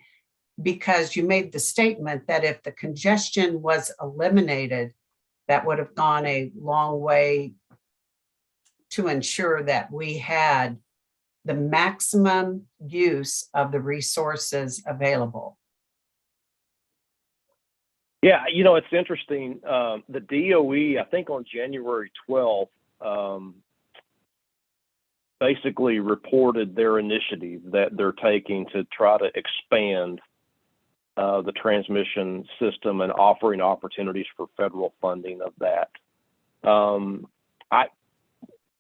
because you made the statement that if the congestion was eliminated, that would have gone a long way to ensure that we had the maximum use of the resources available. Yeah, you know, it's interesting. The DOE, I think on January 12th, basically reported their initiative that they're taking to try to expand the transmission system and offering opportunities for federal funding of that.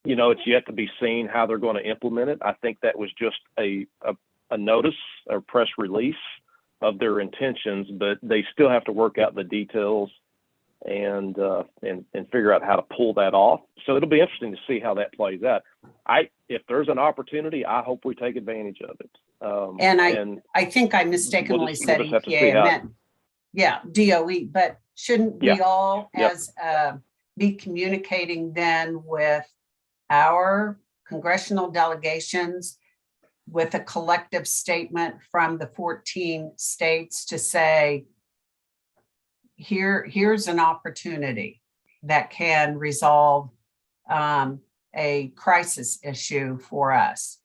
You know, it's yet to be seen how they're going to implement it. I think that was just a notice or press release of their intentions, but they still have to work out the details and figure out how to pull that off. So it'll be interesting to see how that plays out. If there's an opportunity, I hope we take advantage of it. I think I mistakenly said EPA. I meant, yeah, DOE, but shouldn't we all be communicating then with our congressional delegations with a collective statement from the 14 states to say, here's an opportunity that can resolve a crisis issue for us?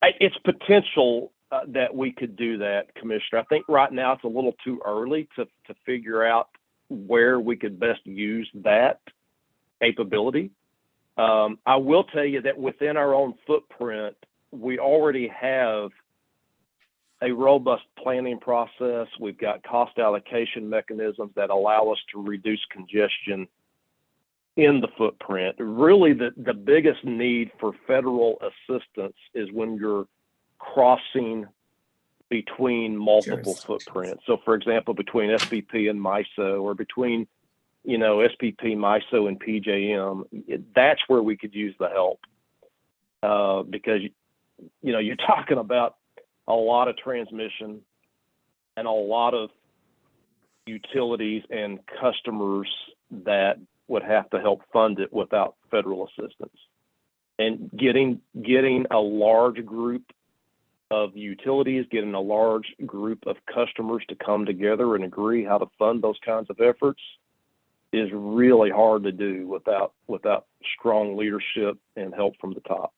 It's potential that we could do that, Commissioner. I think right now it's a little too early to figure out where we could best use that capability. I will tell you that within our own footprint, we already have a robust planning process. We've got cost allocation mechanisms that allow us to reduce congestion in the footprint. Really, the biggest need for federal assistance is when you're crossing between multiple footprints. So, for example, between SPP and MISO, or between SPP, MISO, and PJM, that's where we could use the help, because you're talking about a lot of transmission and a lot of utilities and customers that would have to help fund it without federal assistance. And getting a large group of utilities, getting a large group of customers to come together and agree how to fund those kinds of efforts is really hard to do without strong leadership and help from the top.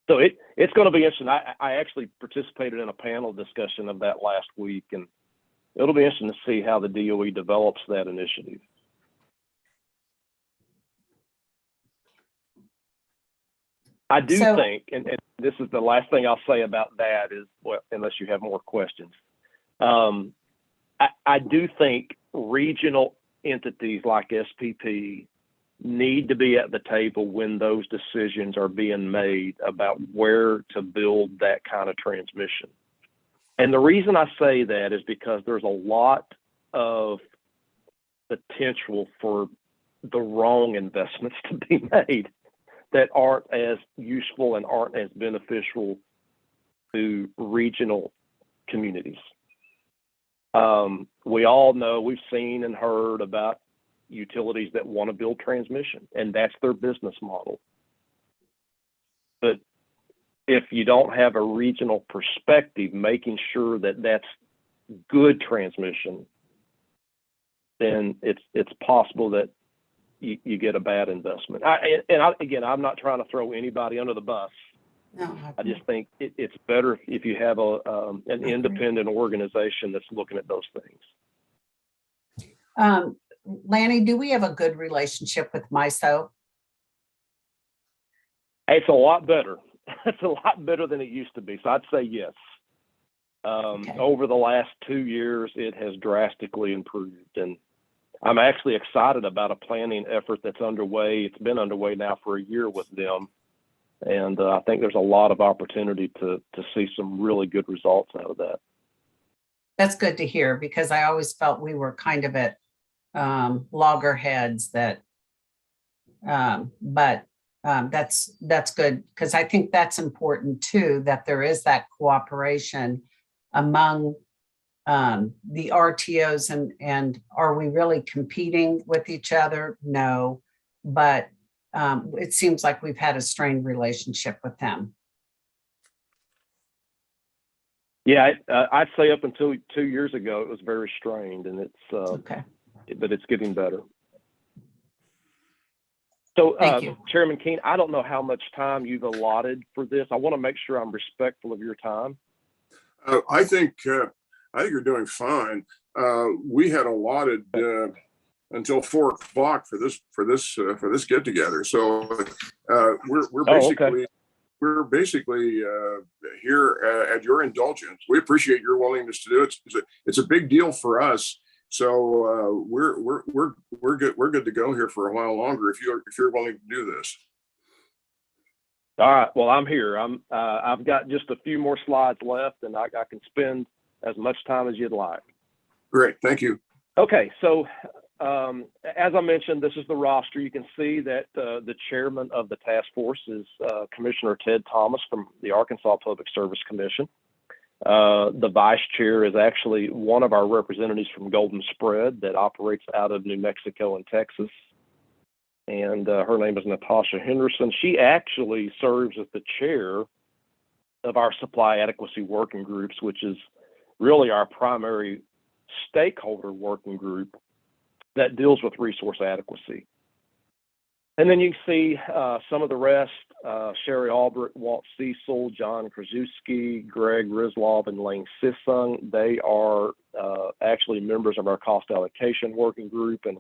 So it's going to be interesting. I actually participated in a panel discussion of that last week, and it'll be interesting to see how the DOE develops that initiative. I do think, and this is the last thing I'll say about that is, well, unless you have more questions, I do think regional entities like SPP need to be at the table when those decisions are being made about where to build that kind of transmission. And the reason I say that is because there's a lot of potential for the wrong investments to be made that aren't as useful and aren't as beneficial to regional communities. We all know, we've seen and heard about utilities that want to build transmission, and that's their business model. But if you don't have a regional perspective, making sure that that's good transmission, then it's possible that you get a bad investment. Again, I'm not trying to throw anybody under the bus. No, I just think it's better if you have an independent organization that's looking at those things. Lanny, do we have a good relationship with MISO? It's a lot better. It's a lot better than it used to be. So I'd say yes. Okay. Over the last 2 years, it has drastically improved. And I'm actually excited about a planning effort that's underway. It's been underway now for a year with them. And I think there's a lot of opportunity to see some really good results out of that. That's good to hear, because I always felt we were kind of at loggerheads that, but that's good, because I think that's important too, that there is that cooperation among the RTOs, and are we really competing with each other? No, but it seems like we've had a strained relationship with them. Yeah, I'd say up until 2 years ago, it was very strained, and it's Okay. but it's getting better. So, Thank you. Chairman Keene, I don't know how much time you've allotted for this. I want to make sure I'm respectful of your time. I think you're doing fine. We had allotted until 4 o'clock for this get together. So we're basically we're basically here at your indulgence. We appreciate your willingness to do it. It's a big deal for us. So we're good to go here for a while longer if you're willing to do this. All right. Well, I'm here. I've got just a few more slides left, and I can spend as much time as you'd like. Great. Thank you. Okay. So as I mentioned, this is the roster. You can see that the chairman of the task force is Commissioner Ted Thomas from the Arkansas Public Service Commission. The vice chair is actually one of our representatives from Golden Spread that operates out of New Mexico and Texas. And her name is Natasha Henderson. She actually serves as the chair of our supply adequacy working groups, which is really our primary stakeholder working group that deals with resource adequacy. And then you see some of the rest, Sherry Albrecht, Walt Cecil, John Krasuski, Greg Rizlov, and Lane Sissung. They are actually members of our cost allocation working group and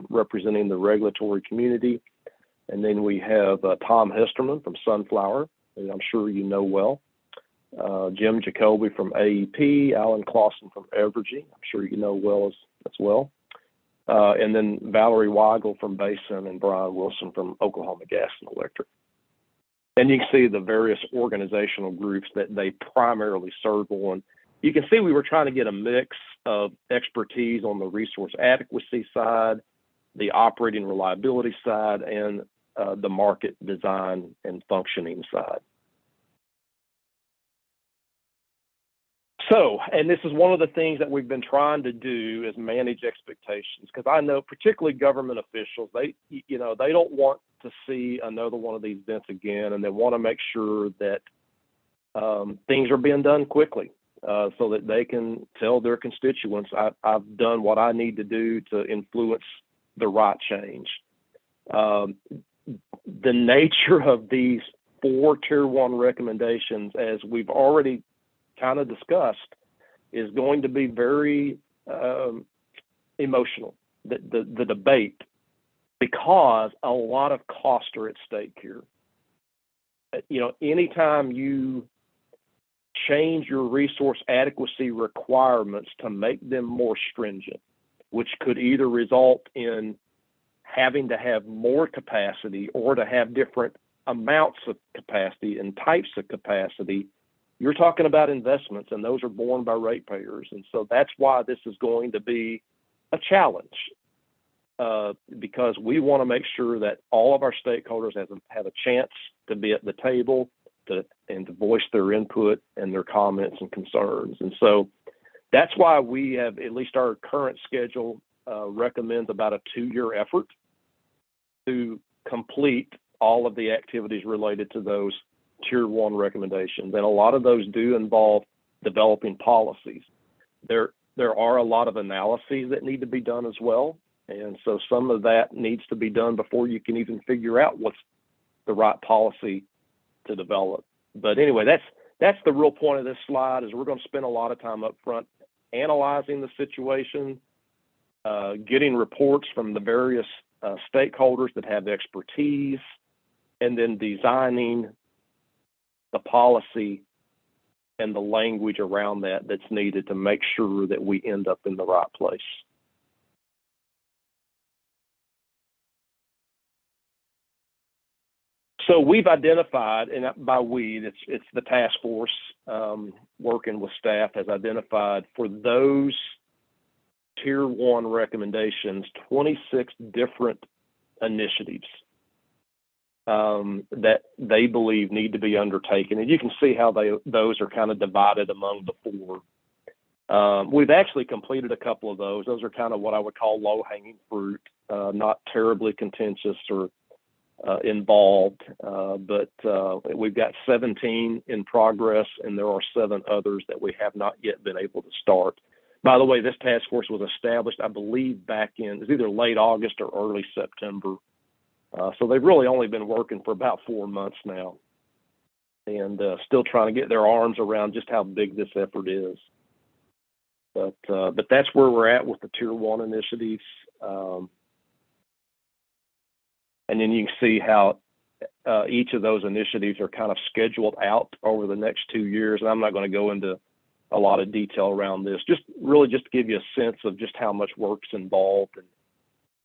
representing the regulatory community. And then we have Tom Hesterman from Sunflower, who I'm sure you know well. Jim Jacoby from AEP, Alan Clausen from Evergy, I'm sure you know well as well. And then Valerie Weigel from Basin and Brian Wilson from Oklahoma Gas and Electric. And you can see the various organizational groups that they primarily serve on. You can see we were trying to get a mix of expertise on the resource adequacy side, the operating reliability side, and the market design and functioning side. So, and this is one of the things that we've been trying to do is manage expectations, because I know particularly government officials, they don't want to see another one of these events again, and they want to make sure that things are being done quickly so that they can tell their constituents, I've done what I need to do to influence the right change. The nature of these 4 Tier 1 recommendations, as we've already kind of discussed, is going to be very emotional, the debate, because a lot of costs are at stake here. Anytime you change your resource adequacy requirements to make them more stringent, which could either result in having to have more capacity or to have different amounts of capacity and types of capacity, you're talking about investments, and those are borne by ratepayers. And so that's why this is going to be a challenge, because we want to make sure that all of our stakeholders have a chance to be at the table and to voice their input and their comments and concerns. And so that's why we have, at least our current schedule recommends about a 2-year effort to complete all of the activities related to those tier 1 recommendations. And a lot of those do involve developing policies. There are a lot of analyses that need to be done as well. And so some of that needs to be done before you can even figure out what's the right policy to develop. But anyway, that's the real point of this slide, is we're going to spend a lot of time up front analyzing the situation, getting reports from the various stakeholders that have expertise, and then designing the policy and the language around that that's needed to make sure that we end up in the right place. So we've identified, and by we, it's the task force working with staff has identified for those tier 1 recommendations, 26 different initiatives that they believe need to be undertaken. And you can see how those are kind of divided among the 4. We've actually completed a couple of those. Those are kind of what I would call low-hanging fruit, not terribly contentious or involved, but we've got 17 in progress, and there are 7 others that we have not yet been able to start. By the way, this task force was established, I believe, back in, it was either late August or early September. So they've really only been working for about 4 months now, and still trying to get their arms around just how big this effort is. But that's where we're at with the tier 1 initiatives. And then you can see how each of those initiatives are kind of scheduled out over the next 2 years. And I'm not going to go into a lot of detail around this, just to give you a sense of just how much work's involved.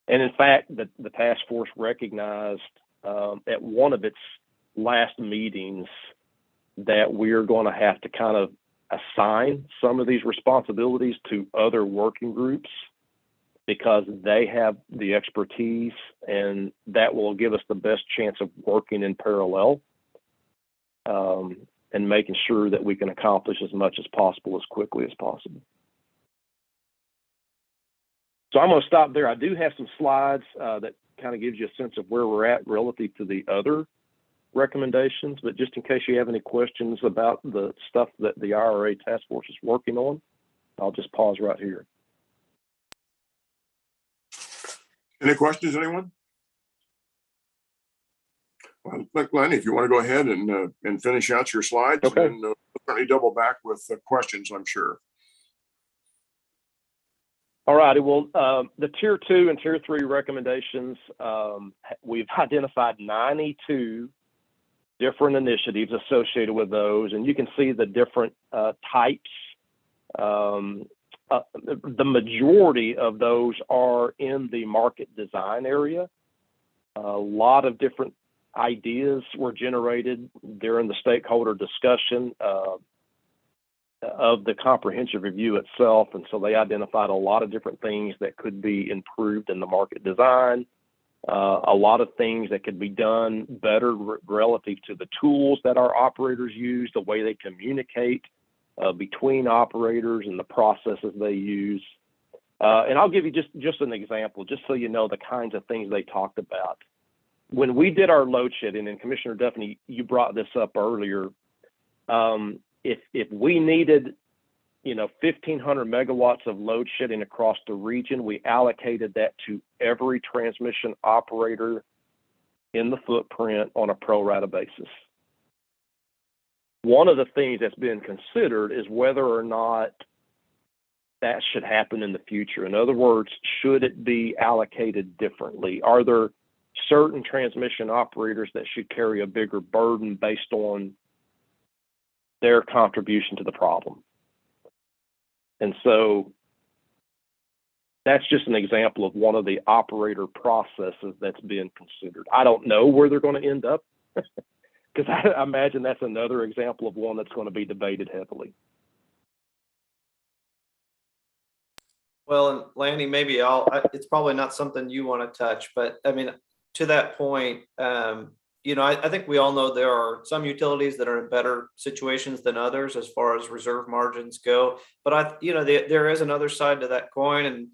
And in fact, the task force recognized at one of its last meetings that we're going to have to kind of assign some of these responsibilities to other working groups, because they have the expertise, and that will give us the best chance of working in parallel and making sure that we can accomplish as much as possible as quickly as possible. So I'm going to stop there. I do have some slides that kind of gives you a sense of where we're at relative to the other recommendations, but just in case you have any questions about the stuff that the IRA task force is working on, I'll just pause right here. Any questions, anyone? Well, Glenn, if you want to go ahead and finish out your slides, okay. And then we'll certainly double back with questions, I'm sure. All righty. Well, the tier 2 and tier 3 recommendations, we've identified 92 different initiatives associated with those, and you can see the different types. The majority of those are in the market design area. A lot of different ideas were generated during the stakeholder discussion of the comprehensive review itself. And so they identified a lot of different things that could be improved in the market design, a lot of things that could be done better relative to the tools that our operators use, the way they communicate between operators and the processes they use. And I'll give you just an example, just so you know the kinds of things they talked about. When we did our load shedding, and Commissioner Duffy, you brought this up earlier, if we needed, 1,500 megawatts of load shedding across the region, we allocated that to every transmission operator in the footprint on a pro rata basis. One of the things that's been considered is whether or not that should happen in the future. In other words, should it be allocated differently? Are there certain transmission operators that should carry a bigger burden based on their contribution to the problem? And so that's just an example of one of the operator processes that's being considered. I don't know where they're going to end up, because I imagine that's another example of one that's going to be debated heavily. Well, and Lanny, maybe it's probably not something you want to touch, but I mean, to that point, I think we all know there are some utilities that are in better situations than others as far as reserve margins go. But there is another side to that coin, and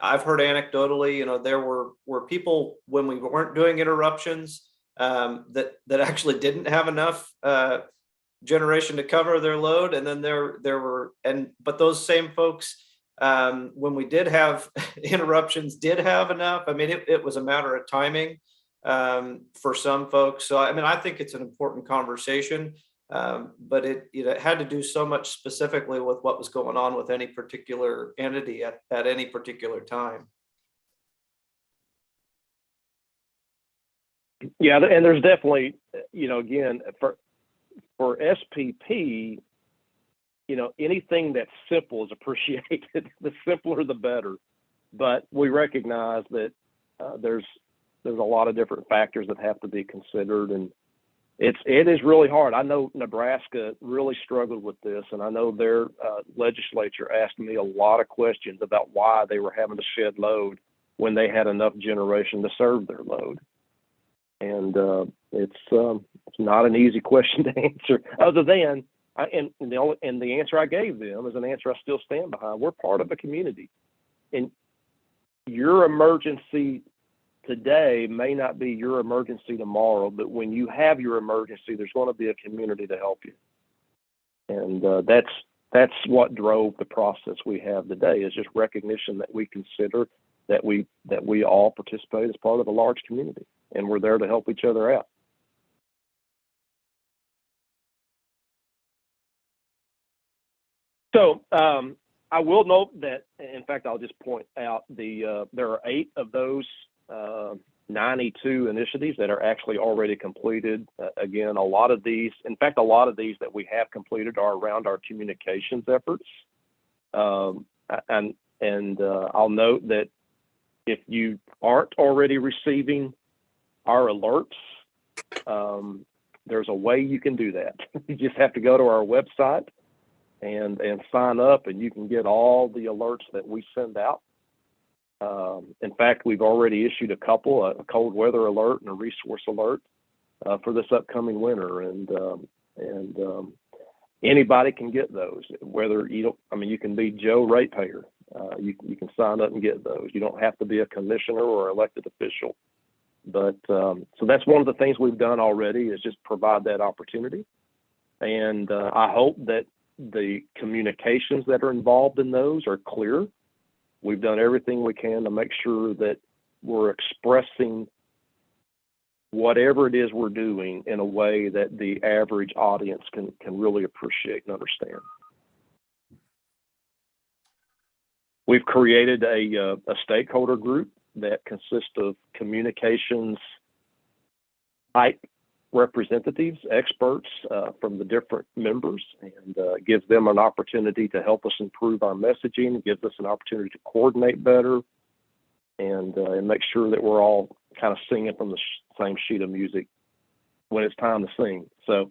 I've heard anecdotally, there were people when we weren't doing interruptions, that actually didn't have enough generation to cover their load, and then but those same folks, when we did have interruptions, did have enough. I mean, it was a matter of timing for some folks. So I mean, I think it's an important conversation, but it had to do so much specifically with what was going on with any particular entity at any particular time. Yeah, and there's definitely, again, for SPP, anything that's simple is appreciated. The simpler, the better. But we recognize that there's a lot of different factors that have to be considered, and it is really hard. I know Nebraska really struggled with this, and I know their legislature asked me a lot of questions about why they were having to shed load when they had enough generation to serve their load. And it's not an easy question to answer, other than the answer I gave them is an answer I still stand behind. We're part of a community, and your emergency today may not be your emergency tomorrow, but when you have your emergency, there's going to be a community to help you. And that's what drove the process we have today, is just recognition that we consider that we all participate as part of a large community, and we're there to help each other out. So I will note that, in fact, I'll just point out there are 8 of those 92 initiatives that are actually already completed. Again, a lot of these that we have completed are around our communications efforts. And I'll note that if you aren't already receiving our alerts, there's a way you can do that. You just have to go to our website and sign up, and you can get all the alerts that we send out. In fact, we've already issued a couple, a cold weather alert and a resource alert for this upcoming winter, and anybody can get those. Whether you can be Joe ratepayer, you can sign up and get those. You don't have to be a commissioner or elected official. But so that's one of the things we've done already, is just provide that opportunity. And I hope that the communications that are involved in those are clear. We've done everything we can to make sure that we're expressing whatever it is we're doing in a way that the average audience can really appreciate and understand. We've created a stakeholder group that consists of communications type representatives, experts from the different members, and gives them an opportunity to help us improve our messaging, gives us an opportunity to coordinate better, and make sure that we're all kind of singing from the same sheet of music when it's time to sing. So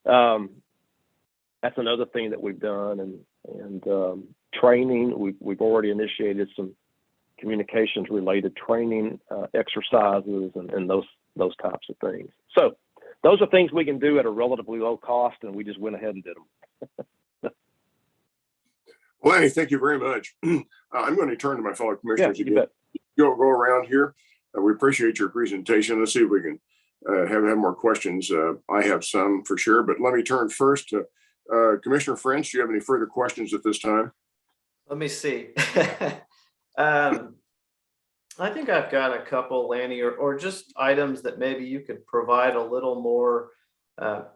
that's another thing that we've done, and training. We've already initiated some communications related training exercises and those types of things. So those are things we can do at a relatively low cost, and we just went ahead and did them. Well, Lenny, thank you very much. I'm going to turn to my fellow commissioners again. Go around here. We appreciate your presentation. Let's see if we can have more questions. I have some for sure, but let me turn first to Commissioner French. Do you have any further questions at this time? Let me see. I think I've got a couple, Lanny, or just items that maybe you could provide a little more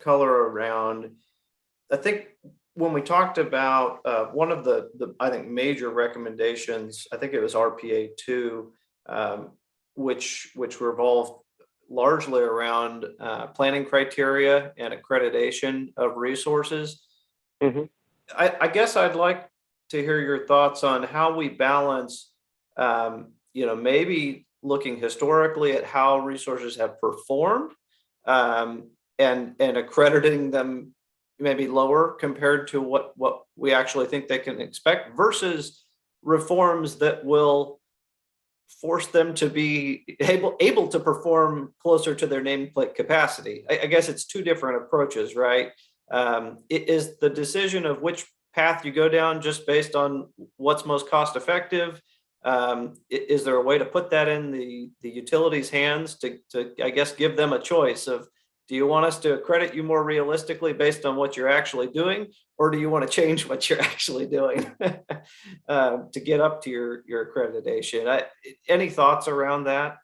color around. I think when we talked about one of the I think major recommendations, I think it was RPA 2, which revolved largely around planning criteria and accreditation of resources. Mm-hmm. I guess I'd like to hear your thoughts on how we balance maybe looking historically at how resources have performed and accrediting them maybe lower compared to what we actually think they can expect, versus reforms that will force them to be able to perform closer to their nameplate capacity. I guess it's two different approaches, right? It is the decision of which path you go down just based on what's most cost effective, Is there a way to put that in the utilities' hands to, I guess, give them a choice of, do you want us to accredit you more realistically based on what you're actually doing, or do you want to change what you're actually doing to get up to your accreditation? Any thoughts around that?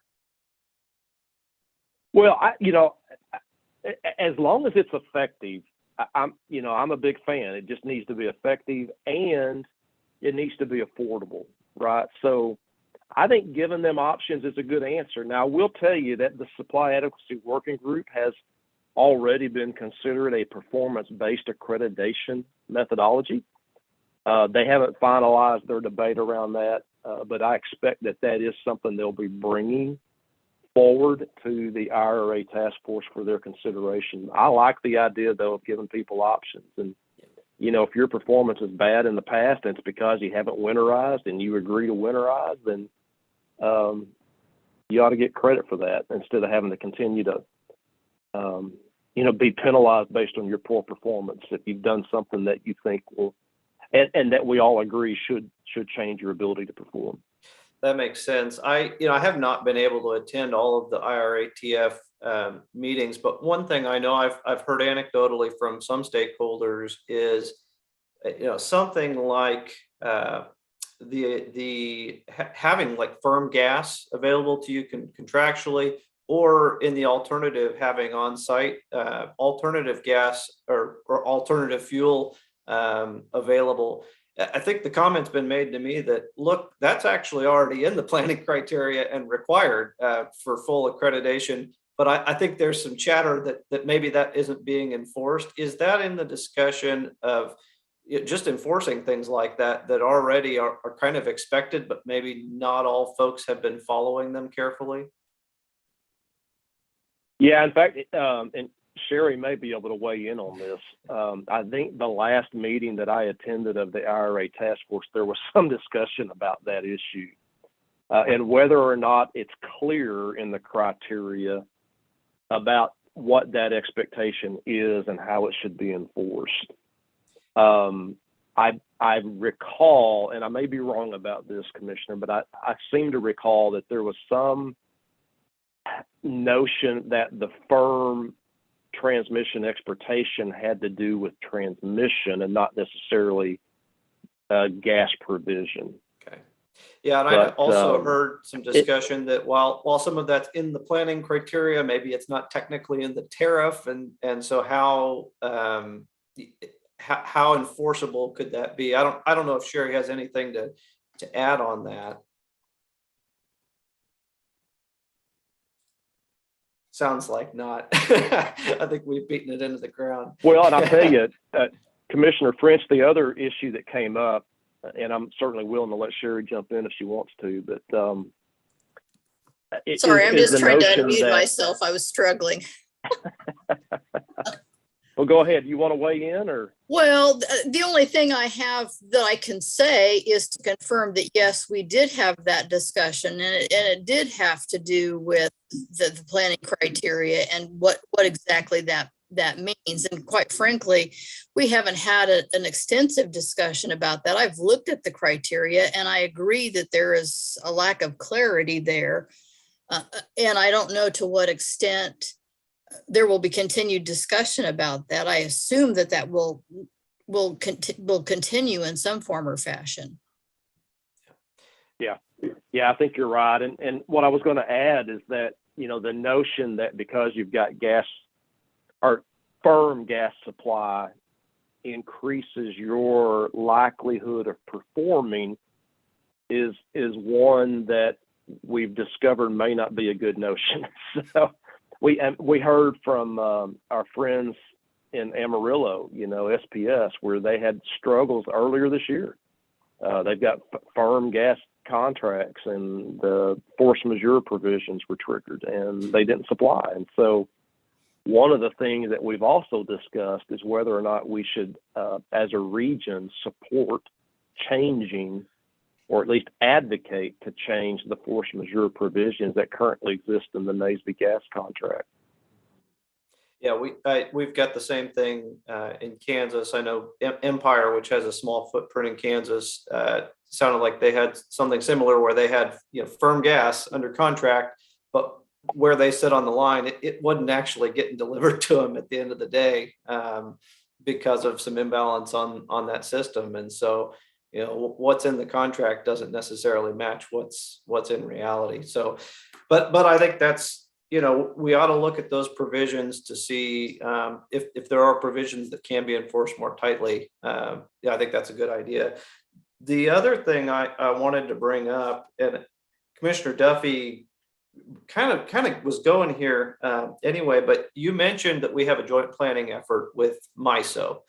Well, as long as it's effective, I'm a big fan. It just needs to be effective and it needs to be affordable, right? So I think giving them options is a good answer. Now, I will tell you that the Supply Adequacy Working Group has already been considered a performance-based accreditation methodology. They haven't finalized their debate around that, but I expect that is something they'll be bringing forward to the IRA task force for their consideration. I like the idea, though, of giving people options. And, if your performance is bad in the past and it's because you haven't winterized and you agree to winterize, then you ought to get credit for that instead of having to continue to be penalized based on your poor performance if you've done something that you think will, and that we all agree should change your ability to perform. That makes sense. I have not been able to attend all of the IRATF meetings, but one thing I know I've heard anecdotally from some stakeholders is, something like having like firm gas available to you contractually, or in the alternative, having on-site alternative gas or alternative fuel available. I think the comment's been made to me that, look, that's actually already in the planning criteria and required for full accreditation. But I think there's some chatter that maybe that isn't being enforced. Is that in the discussion of just enforcing things like that already are kind of expected, but maybe not all folks have been following them carefully? Yeah, in fact, and Sherry may be able to weigh in on this. I think the last meeting that I attended of the IRA task force, there was some discussion about that issue and whether or not it's clear in the criteria about what that expectation is and how it should be enforced. I recall, and I may be wrong about this, Commissioner, but I seem to recall that there was some notion that the firm transmission exportation had to do with transmission and not necessarily gas provision. Okay. Yeah, and I also heard some discussion that while some of that's in the planning criteria, maybe it's not technically in the tariff, and so how enforceable could that be? I don't know if Sherry has anything to add on that. Sounds like not. I think we've beaten it into the ground. Well, and I'll tell you, Commissioner French, the other issue that came up, and I'm certainly willing to let Sherry jump in if she wants to, but sorry, I'm just trying to unmute myself. I was struggling. Well, go ahead. You want to weigh in, or? Well, the only thing I have that I can say is to confirm that, yes, we did have that discussion, and it did have to do with the planning criteria and what exactly that means. And quite frankly, we haven't had an extensive discussion about that. I've looked at the criteria and I agree that there is a lack of clarity there. And I don't know to what extent there will be continued discussion about that. I assume that will continue in some form or fashion. Yeah, I think you're right. And what I was going to add is that, the notion that because you've got gas or firm gas supply increases your likelihood of performing is one that we've discovered may not be a good notion. So we heard from our friends in Amarillo, SPP'S, where they had struggles earlier this year. They've got firm gas contracts and the force majeure provisions were triggered and they didn't supply. And so one of the things that we've also discussed is whether or not we should, as a region, support changing or at least advocate to change the force majeure provisions that currently exist in the NASB gas contract. Yeah, we've got the same thing in Kansas. I know Empire, which has a small footprint in Kansas, sounded like they had something similar where they had firm gas under contract, but where they sit on the line, it wasn't actually getting delivered to them at the end of the day because of some imbalance on that system. And so, what's in the contract doesn't necessarily match what's in reality. So, but I think that's, we ought to look at those provisions to see if there are provisions that can be enforced more tightly. Yeah, I think that's a good idea. The other thing I wanted to bring up, and Commissioner Duffy kind of was going here anyway, but you mentioned that we have a joint planning effort with MISO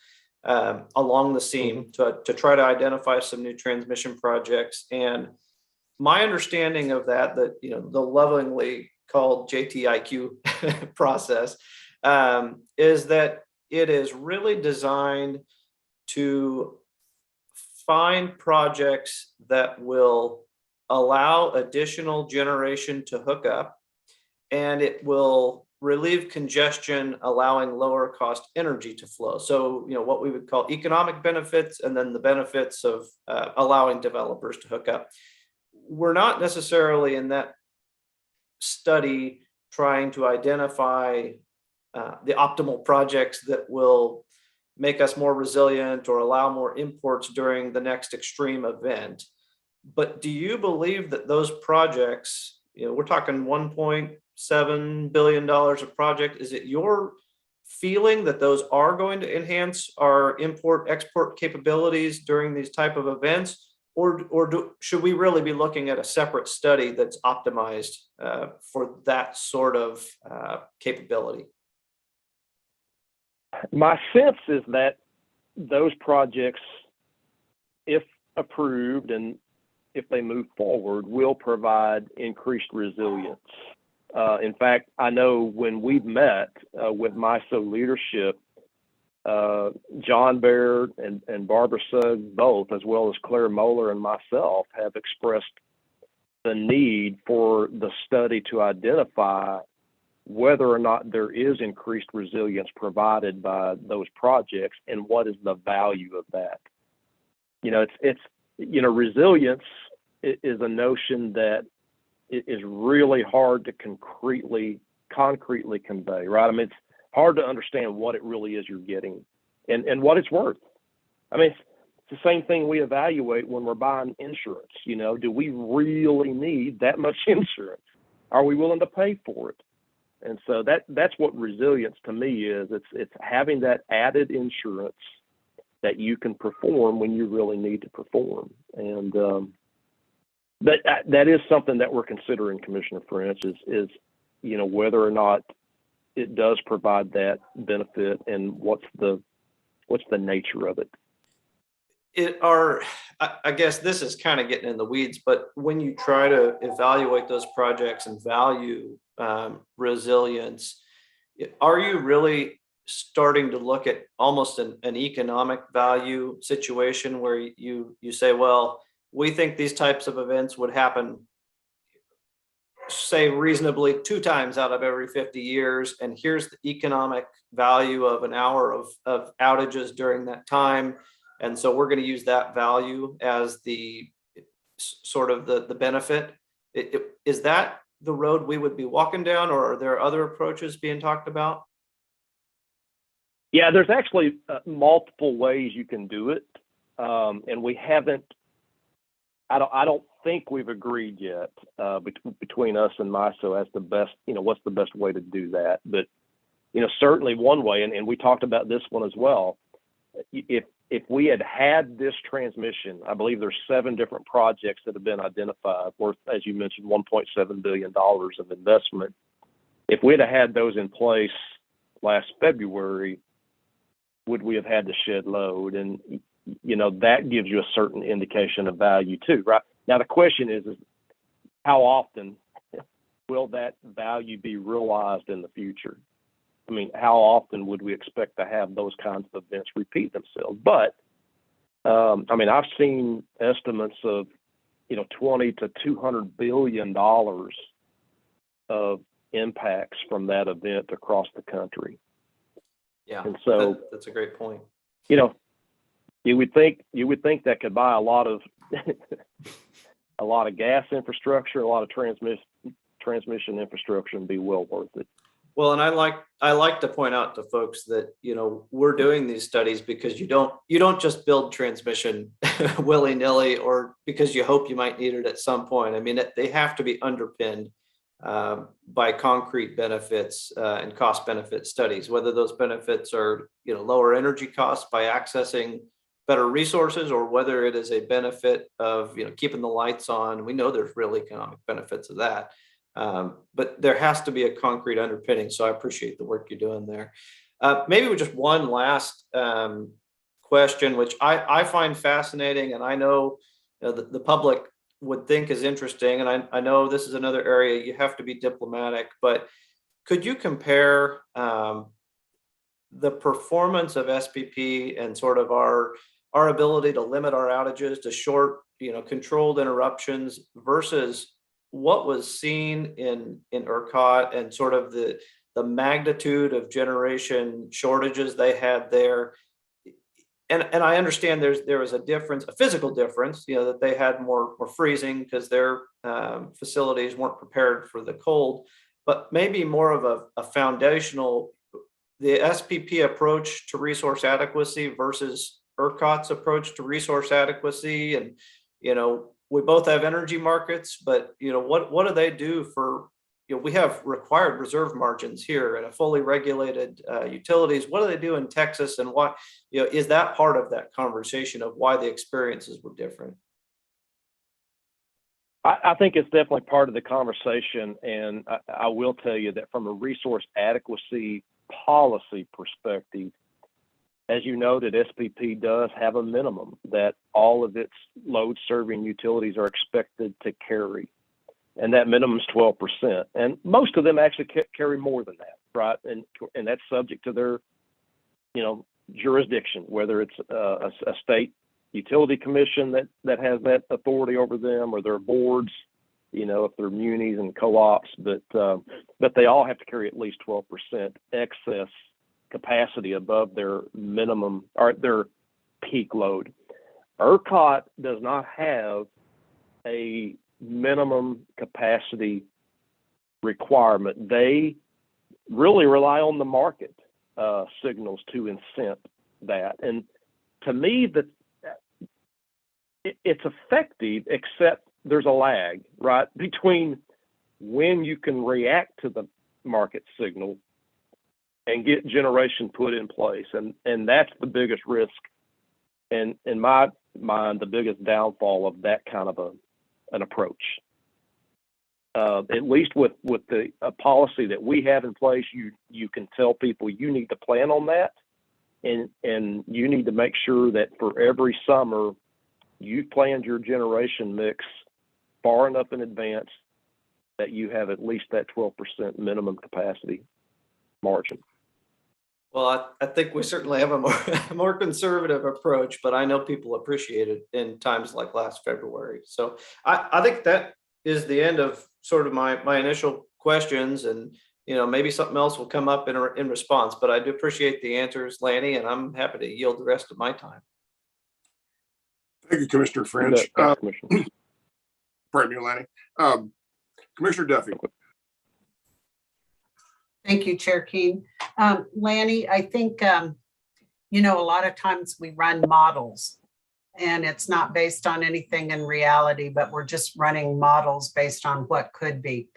along the seam to try to identify some new transmission projects. And my understanding of that the lovingly called JTIQ process is that it is really designed to find projects that will allow additional generation to hook up, and it will relieve congestion, allowing lower cost energy to flow. So, what we would call economic benefits, and then the benefits of allowing developers to hook up. We're not necessarily in that study trying to identify the optimal projects that will make us more resilient or allow more imports during the next extreme event. But do you believe that those projects, we're talking $1.7 billion a project, is it your feeling that those are going to enhance our import-export capabilities during these type of events? Or should we really be looking at a separate study that's optimized for that sort of capability? My sense is that those projects, if approved and if they move forward, will provide increased resilience. In fact, I know when we've met with MISO leadership, John Baird and Barbara Sugg both, as well as Claire Moeller and myself, have expressed the need for the study to identify whether or not there is increased resilience provided by those projects and what is the value of that. Resilience is a notion that is really hard to concretely convey, right? I mean, it's hard to understand what it really is you're getting and what it's worth. I mean, it's the same thing we evaluate when we're buying insurance. Do we really need that much insurance? Are we willing to pay for it? And so that's what resilience to me is. It's having that added insurance that you can perform when you really need to perform. And that is something that we're considering, Commissioner French, is whether or not it does provide that benefit and what's the nature of it. I guess this is kind of getting in the weeds, but when you try to evaluate those projects and value resilience, are you really starting to look at almost an economic value situation where you say, well, we think these types of events would happen, say, reasonably 2 times out of every 50 years, and here's the economic value of an hour of outages during that time, and so we're going to use that value as the sort of the benefit. Is that the road we would be walking down, or are there other approaches being talked about? Yeah, there's actually multiple ways you can do it, and we haven't. I don't think we've agreed yet between us and MISO as the best. What's the best way to do that? But certainly one way, and we talked about this one as well. If we had this transmission, I believe there's 7 different projects that have been identified worth, as you mentioned, $1.7 billion of investment. If we'd have had those in place last February, would we have had to shed load? And that gives you a certain indication of value too, right? Now the question is how often will that value be realized in the future? I mean, how often would we expect to have those kinds of events repeat themselves? But I've seen estimates of $20 to $200 billion of impacts from that event across the country. Yeah, And so, that's a great point. you know, you would think that could buy a lot of a lot of gas infrastructure, a lot of transmission infrastructure, and be well worth it. Well, and I like to point out to folks that, you know, we're doing these studies because you don't just build transmission willy-nilly or because you hope you might need it at some point. I mean, they have to be underpinned by concrete benefits and cost benefit studies, whether those benefits are, you know, lower energy costs by accessing better resources, or whether it is a benefit of, you know, keeping the lights on. We know there's real economic benefits of that. But there has to be a concrete underpinning. So I appreciate the work you're doing there. Maybe with just one last question, which I find fascinating, and I know, you know, the public would think is interesting. And I know this is another area you have to be diplomatic, but could you compare the performance of SPP and sort of our ability to limit our outages to short, you know, controlled interruptions versus what was seen in ERCOT and sort of the magnitude of generation shortages they had there? And I understand there was a difference, a physical difference, you know, that they had more freezing because their facilities weren't prepared for the cold, but maybe more of a foundational, the SPP approach to resource adequacy versus ERCOT's approach to resource adequacy. And, you know, we both have energy markets, but, you know, what do they do for, you know, we have required reserve margins here and a fully regulated utilities. What do they do in Texas, and what, you know, is that part of that conversation of why the experiences were different? I think it's definitely part of the conversation. And I will tell you that from a resource adequacy policy perspective, as you noted, SPP does have a minimum that all of its load serving utilities are expected to carry. And that minimum is 12%. And most of them actually carry more than that, right? And that's subject to their, you know, jurisdiction, whether it's a state utility commission that has that authority over them, or their boards, you know, if they're munis and co-ops, but they all have to carry at least 12% excess capacity above their minimum or their peak load. ERCOT does not have a minimum capacity requirement. They really rely on the market signals to incent that. And to me, that it's effective, except there's a lag, right, between when you can react to the market signal and get generation put in place. And that's the biggest risk. And in my mind, the biggest downfall of that kind of an approach. At least with the policy that we have in place, you can tell people you need to plan on that, and you need to make sure that for every summer you've planned your generation mix far enough in advance that you have at least that 12% minimum capacity margin. Well, I think we certainly have a more conservative approach, but I know people appreciate it in times like last February. So I think that is the end of sort of my initial questions, and, you know, maybe something else will come up in response, but I do appreciate the answers, Lanny, and I'm happy to yield the rest of my time. Thank you, Commissioner French. Pardon me, Lanny. Commissioner Duffy. Thank you, Chair King. Lanny, I think, you know, a lot of times we run models and it's not based on anything in reality, but we're just running models based on what could be.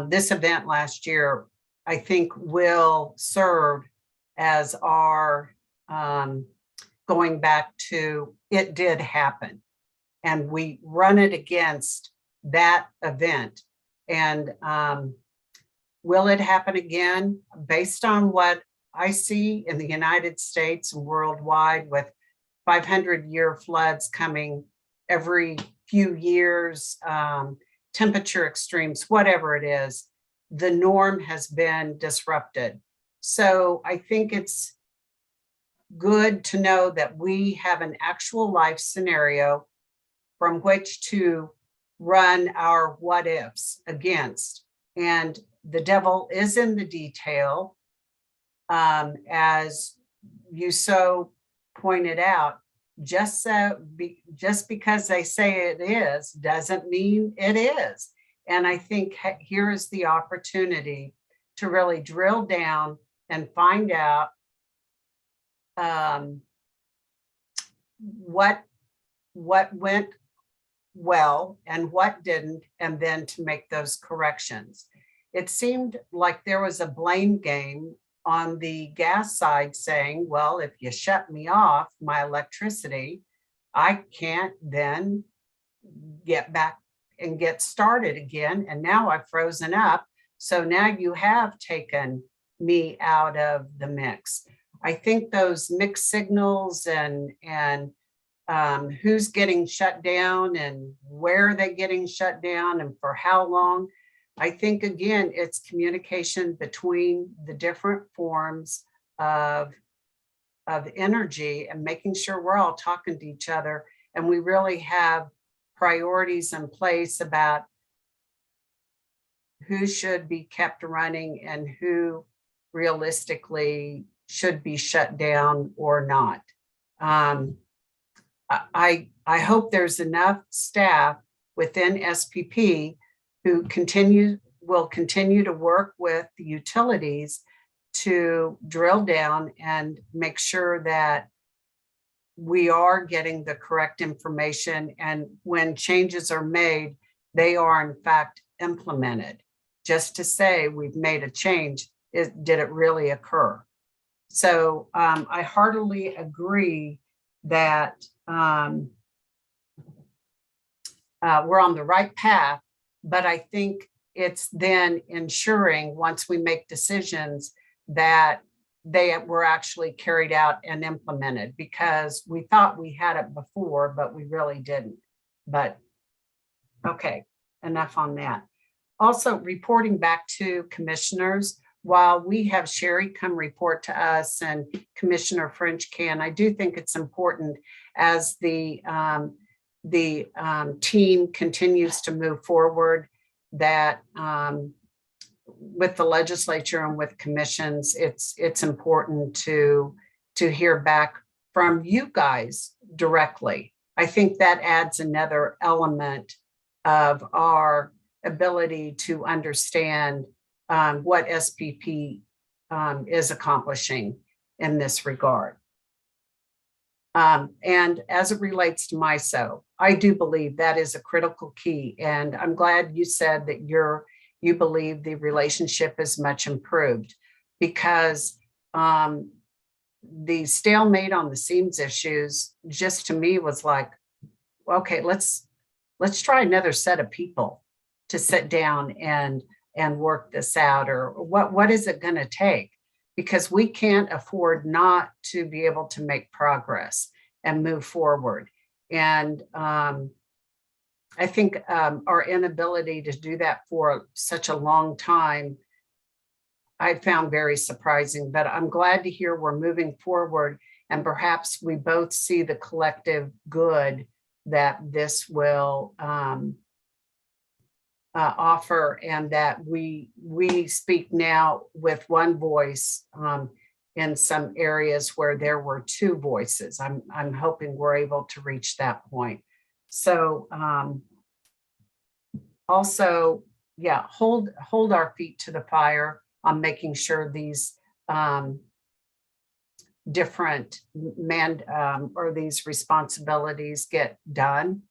This event last year, I think, will serve as our going back to it did happen. And we run it against that event. And will it happen again? Based on what I see in the United States and worldwide, with 500-year floods coming every few years, temperature extremes, whatever it is, the norm has been disrupted. So I think it's good to know that we have an actual life scenario from which to run our what ifs against. And the devil is in the detail. as you so pointed out, just because they say it is, doesn't mean it is. And I think here is the opportunity to really drill down and find out what went well and what didn't, and then to make those corrections. It seemed like there was a blame game on the gas side saying, well, if you shut me off my electricity, I can't then get back and get started again. And now I've frozen up. So now you have taken me out of the mix. I think those mixed signals and who's getting shut down and where are they getting shut down and for how long. I think, again, it's communication between the different forms of energy and making sure we're all talking to each other and we really have priorities in place about who should be kept running and who realistically should be shut down or not. I hope there's enough staff within SPP who will continue to work with the utilities to drill down and make sure that we are getting the correct information, and when changes are made, they are in fact implemented. Just to say we've made a change, did it really occur? So I heartily agree that we're on the right path, but I think it's then ensuring once we make decisions that they were actually carried out and implemented, because we thought we had it before, but we really didn't. But okay, enough on that. Also, reporting back to commissioners, while we have Sherry come report to us and Commissioner French can, I do think it's important as the team continues to move forward that with the legislature and with commissions, it's important to hear back from you guys directly. I think that adds another element of our ability to understand what SPP is accomplishing in this regard. And as it relates to MISO, I do believe that is a critical key. And I'm glad you said that you believe the relationship is much improved, because the stalemate on the seams issues just to me was like, okay, let's try another set of people to sit down and work this out, or what is it going to take? Because we can't afford not to be able to make progress and move forward. And I think our inability to do that for such a long time, I found very surprising, but I'm glad to hear we're moving forward, and perhaps we both see the collective good that this will offer, and that we speak now with one voice in some areas where there were two voices. I'm hoping we're able to reach that point. So also, yeah, hold our feet to the fire on making sure these different or these responsibilities get done.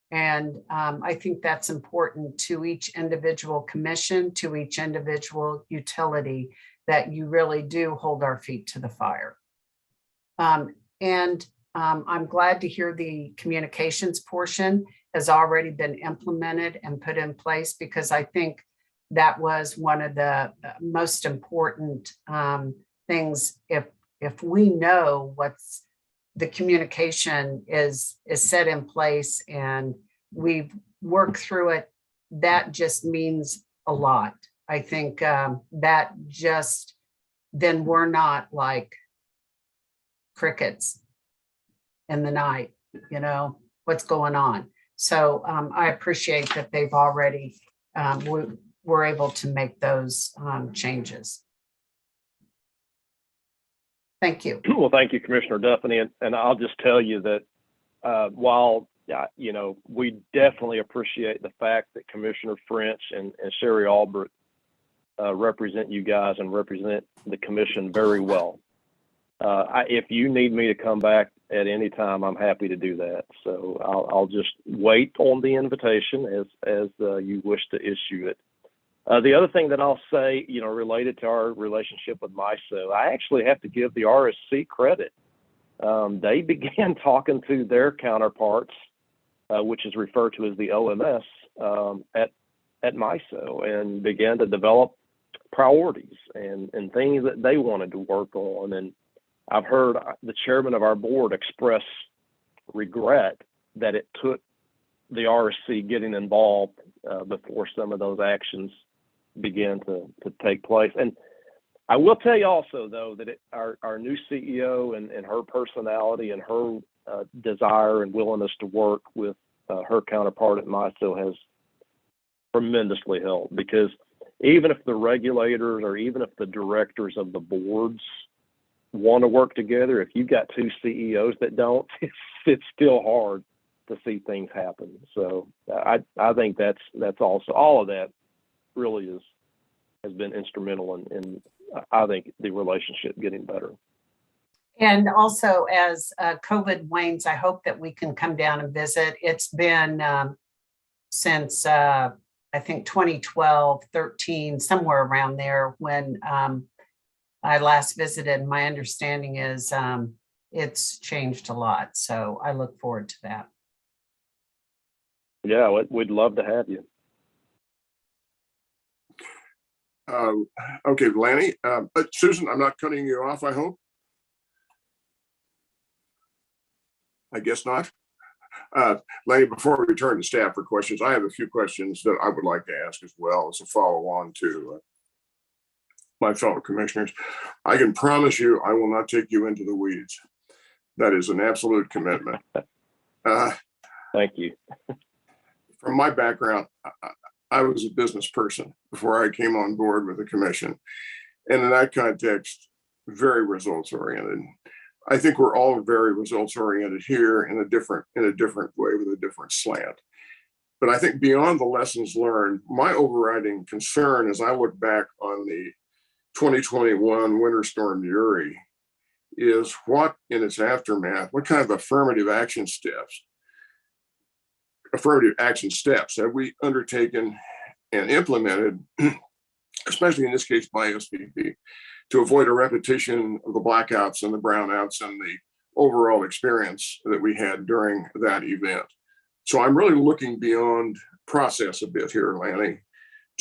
And I think that's important to each individual commission, to each individual utility, that you really do hold our feet to the fire. And I'm glad to hear the communications portion has already been implemented and put in place, because I think that was one of the most important things. If we know what's the communication is set in place and we've worked through it, that just means a lot. I think that just, then we're not like crickets in the night, what's going on. So I appreciate that they've already, were able to make those changes. Thank you. Well, thank you, Commissioner Duffy. And I'll just tell you that while, we definitely appreciate the fact that Commissioner French and Sherry Albert represent you guys and represent the commission very well. If you need me to come back at any time, I'm happy to do that. So I'll just wait on the invitation as you wish to issue it. The other thing that I'll say, related to our relationship with MISO, I actually have to give the RSC credit. They began talking to their counterparts, which is referred to as the OMS, at MISO, and began to develop priorities and things that they wanted to work on. And I've heard the chairman of our board express regret that it took the RSC getting involved before some of those actions began to take place. And I will tell you also, though, that our new CEO and her personality and her desire and willingness to work with her counterpart at MISO has tremendously helped, because even if the regulators or even if the directors of the boards want to work together, if you've got two CEOs that don't, it's still hard to see things happen. So I think that's also, all of that really has been instrumental in I think the relationship getting better. And also, as COVID wanes, I hope that we can come down and visit. It's been since I think 2012, 13, somewhere around there when I last visited. My understanding is it's changed a lot. So I look forward to that. Yeah, we'd love to have you. Okay, Lanny. Susan, I'm not cutting you off, I hope. I guess not. Lanny, before we turn to staff for questions, I have a few questions that I would like to ask as well as a follow-on to my fellow commissioners. I can promise you I will not take you into the weeds. That is an absolute commitment. Thank you. From my background, I was a business person before I came on board with the commission. And in that context, very results oriented. I think we're all very results oriented here in a different way with a different slant. But I think beyond the lessons learned, my overriding concern as I look back on the 2021 Winter Storm Uri is what in its aftermath, what kind of affirmative action steps have we undertaken and implemented, especially in this case by SPP, to avoid a repetition of the blackouts and the brownouts and the overall experience that we had during that event. So I'm really looking beyond process a bit here, Lanny,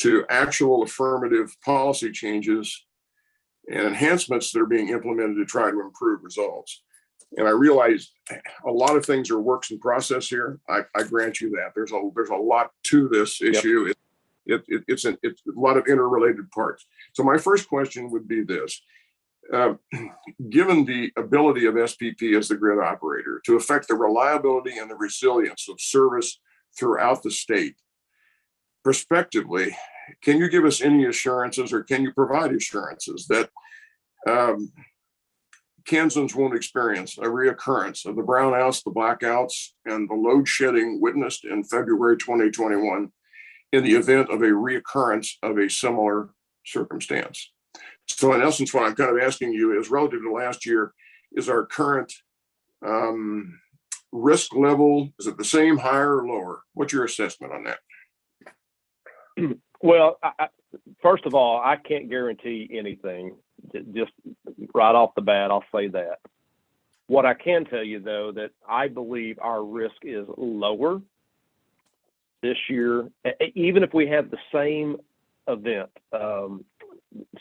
to actual affirmative policy changes and enhancements that are being implemented to try to improve results. And I realize a lot of things are works in process here. I grant you that. There's a lot to this issue. Yep. It's a lot of interrelated parts. So my first question would be this. Given the ability of SPP as the grid operator to affect the reliability and the resilience of service throughout the state, prospectively, can you give us any assurances or can you provide assurances that Kansans won't experience a reoccurrence of the brownouts, the blackouts, and the load shedding witnessed in February 2021 in the event of a reoccurrence of a similar circumstance? So in essence, what I'm kind of asking you is, relative to last year, is our current risk level, is it the same, higher, or lower? What's your assessment on that? Well, first of all, I can't guarantee anything. Just right off the bat, I'll say that. What I can tell you, though, that I believe our risk is lower this year, even if we have the same event,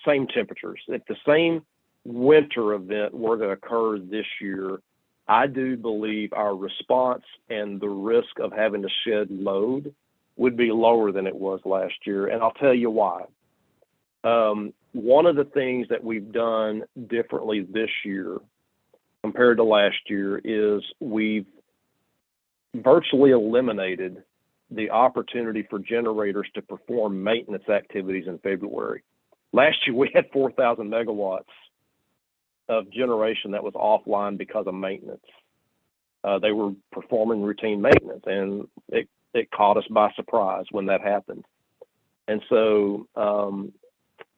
same temperatures. If the same winter event were to occur this year, I do believe our response and the risk of having to shed load would be lower than it was last year. And I'll tell you why. One of the things that we've done differently this year compared to last year is we've virtually eliminated the opportunity for generators to perform maintenance activities in February. Last year, we had 4,000 megawatts of generation that was offline because of maintenance. They were performing routine maintenance, and it caught us by surprise when that happened. And so,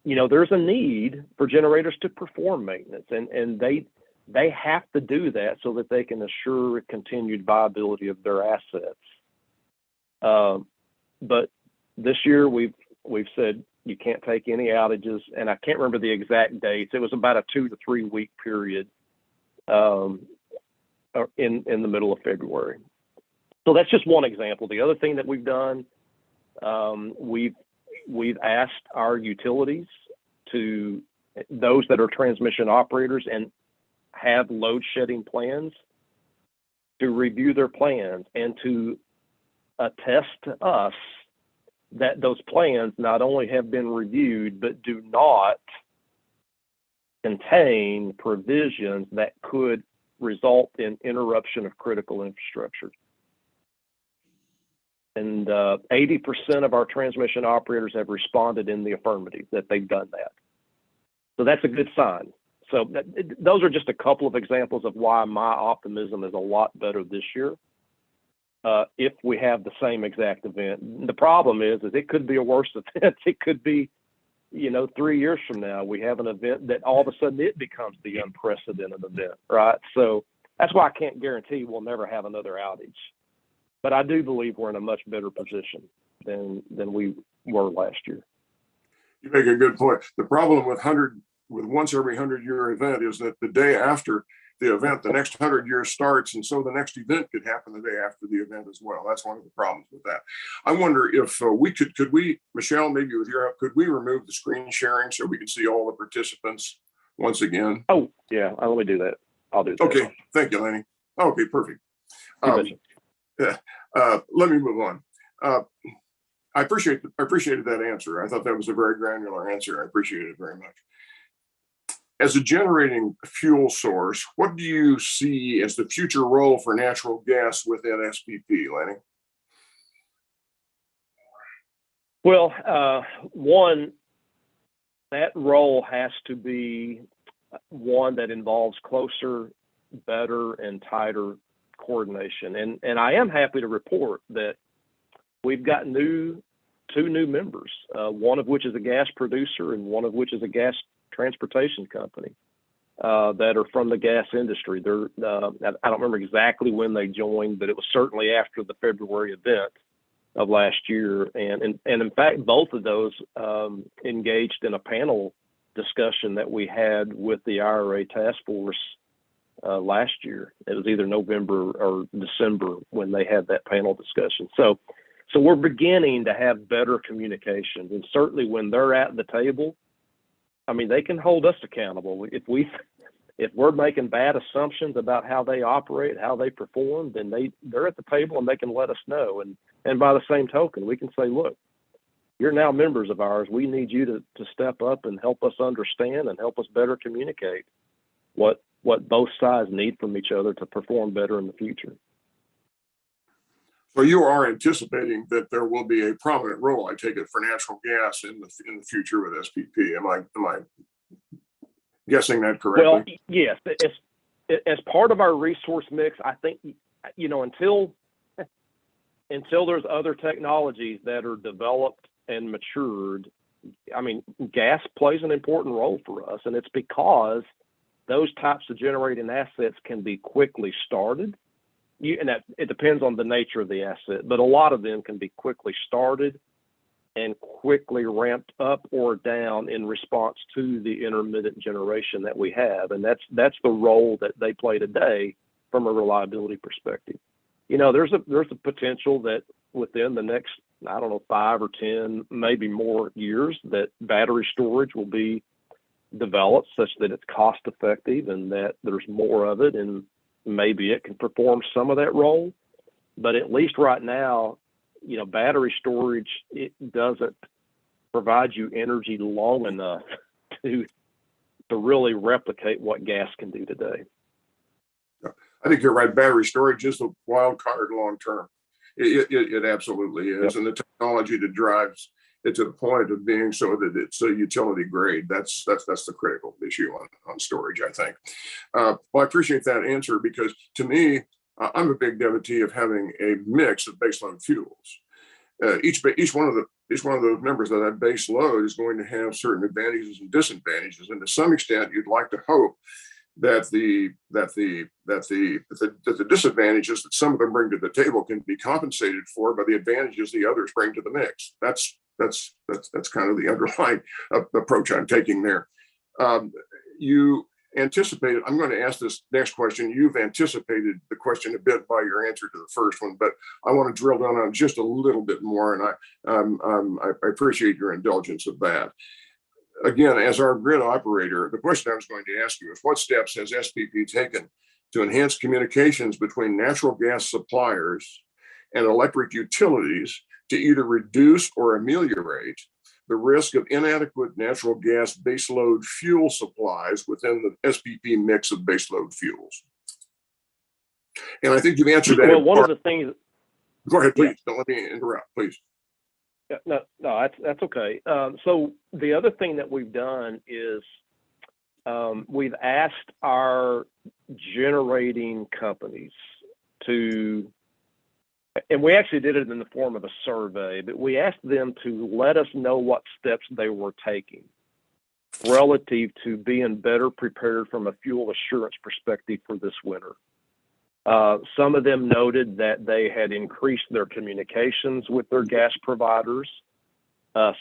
there's a need for generators to perform maintenance, and they have to do that so that they can assure continued viability of their assets. But this year we've said you can't take any outages, and I can't remember the exact dates. It was about a 2 to 3 week period in the middle of February. So that's just one example. The other thing that we've done, we've asked our utilities, to those that are transmission operators and have load shedding plans, to review their plans and to attest to us that those plans not only have been reviewed, but do not contain provisions that could result in interruption of critical infrastructure. And 80% of our transmission operators have responded in the affirmative that they've done that. So that's a good sign. So those are just a couple of examples of why my optimism is a lot better this year. If we have the same exact event. The problem is it could be a worse event. It could be, 3 years from now, we have an event that all of a sudden it becomes the unprecedented event, right? So that's why I can't guarantee we'll never have another outage. But I do believe we're in a much better position than we were last year. You make a good point. The problem with once every 100-year event is that the day after the event, the next 100 years starts, and so the next event could happen the day after the event as well. That's one of the problems with that. I wonder if could we, Michelle, maybe with your help, could we remove the screen sharing so we can see all the participants once again? Oh, yeah, let me do that. I'll do that. Okay, thank you, Lenny. Okay, perfect. Let me move on. I appreciated that answer. I thought that was a very granular answer. I appreciate it very much. As a generating fuel source, what do you see as the future role for natural gas within SPP, Lenny? Well, one, that role has to be one that involves closer, better, and tighter coordination. And I am happy to report that we've got two new members, one of which is a gas producer and one of which is a gas transportation company that are from the gas industry. I don't remember exactly when they joined, but it was certainly after the February event of last year. And in fact, both of those engaged in a panel discussion that we had with the IRA task force last year. It was either November or December when they had that panel discussion. So we're beginning to have better communications, and certainly when they're at the table, I mean, they can hold us accountable. If we're making bad assumptions about how they operate, how they perform, then they're at the table and they can let us know. And by the same token, we can say, look, you're now members of ours. We need you to step up and help us understand and help us better communicate what both sides need from each other to perform better in the future. So you are anticipating that there will be a prominent role, I take it, for natural gas in the future with SPP. Am I guessing that correctly? Well, yes. As part of our resource mix, I think, until there's other technologies that are developed and matured, I mean, gas plays an important role for us, and it's because those types of generating assets can be quickly started. And it depends on the nature of the asset, but a lot of them can be quickly started and quickly ramped up or down in response to the intermittent generation that we have. And that's the role that they play today from a reliability perspective. There's a potential that within the next, 5 or 10, maybe more years, that battery storage will be developed such that it's cost effective and that there's more of it, and maybe it can perform some of that role. But at least right now, battery storage, it doesn't provide you energy long enough to really replicate what gas can do today. I think you're right. Battery storage is the wild card long term. It absolutely is. Yep. And the technology that drives it to the point of being so that it's a utility grade. That's the critical issue on storage, I think. Well, I appreciate that answer, because to me, I'm a big devotee of having a mix of baseload fuels. Each one of those members of that base load is going to have certain advantages and disadvantages, and to some extent, you'd like to hope that the disadvantages that some of them bring to the table can be compensated for by the advantages the others bring to the mix. That's kind of the underlying approach I'm taking there. You anticipated, I'm going to ask this next question. You've anticipated the question a bit by your answer to the first one, but I want to drill down on it just a little bit more, and I appreciate your indulgence of that. Again, as our grid operator, the question I was going to ask you is, what steps has SPP taken to enhance communications between natural gas suppliers and electric utilities to either reduce or ameliorate the risk of inadequate natural gas baseload fuel supplies within the SPP mix of baseload fuels? And I think you've answered that. Well, one of the things. Go ahead, please. Don't let me interrupt, please. No, that's okay. So the other thing that we've done is we've asked our generating companies to, and we actually did it in the form of a survey, but we asked them to let us know what steps they were taking relative to being better prepared from a fuel assurance perspective for this winter. Some of them noted that they had increased their communications with their gas providers.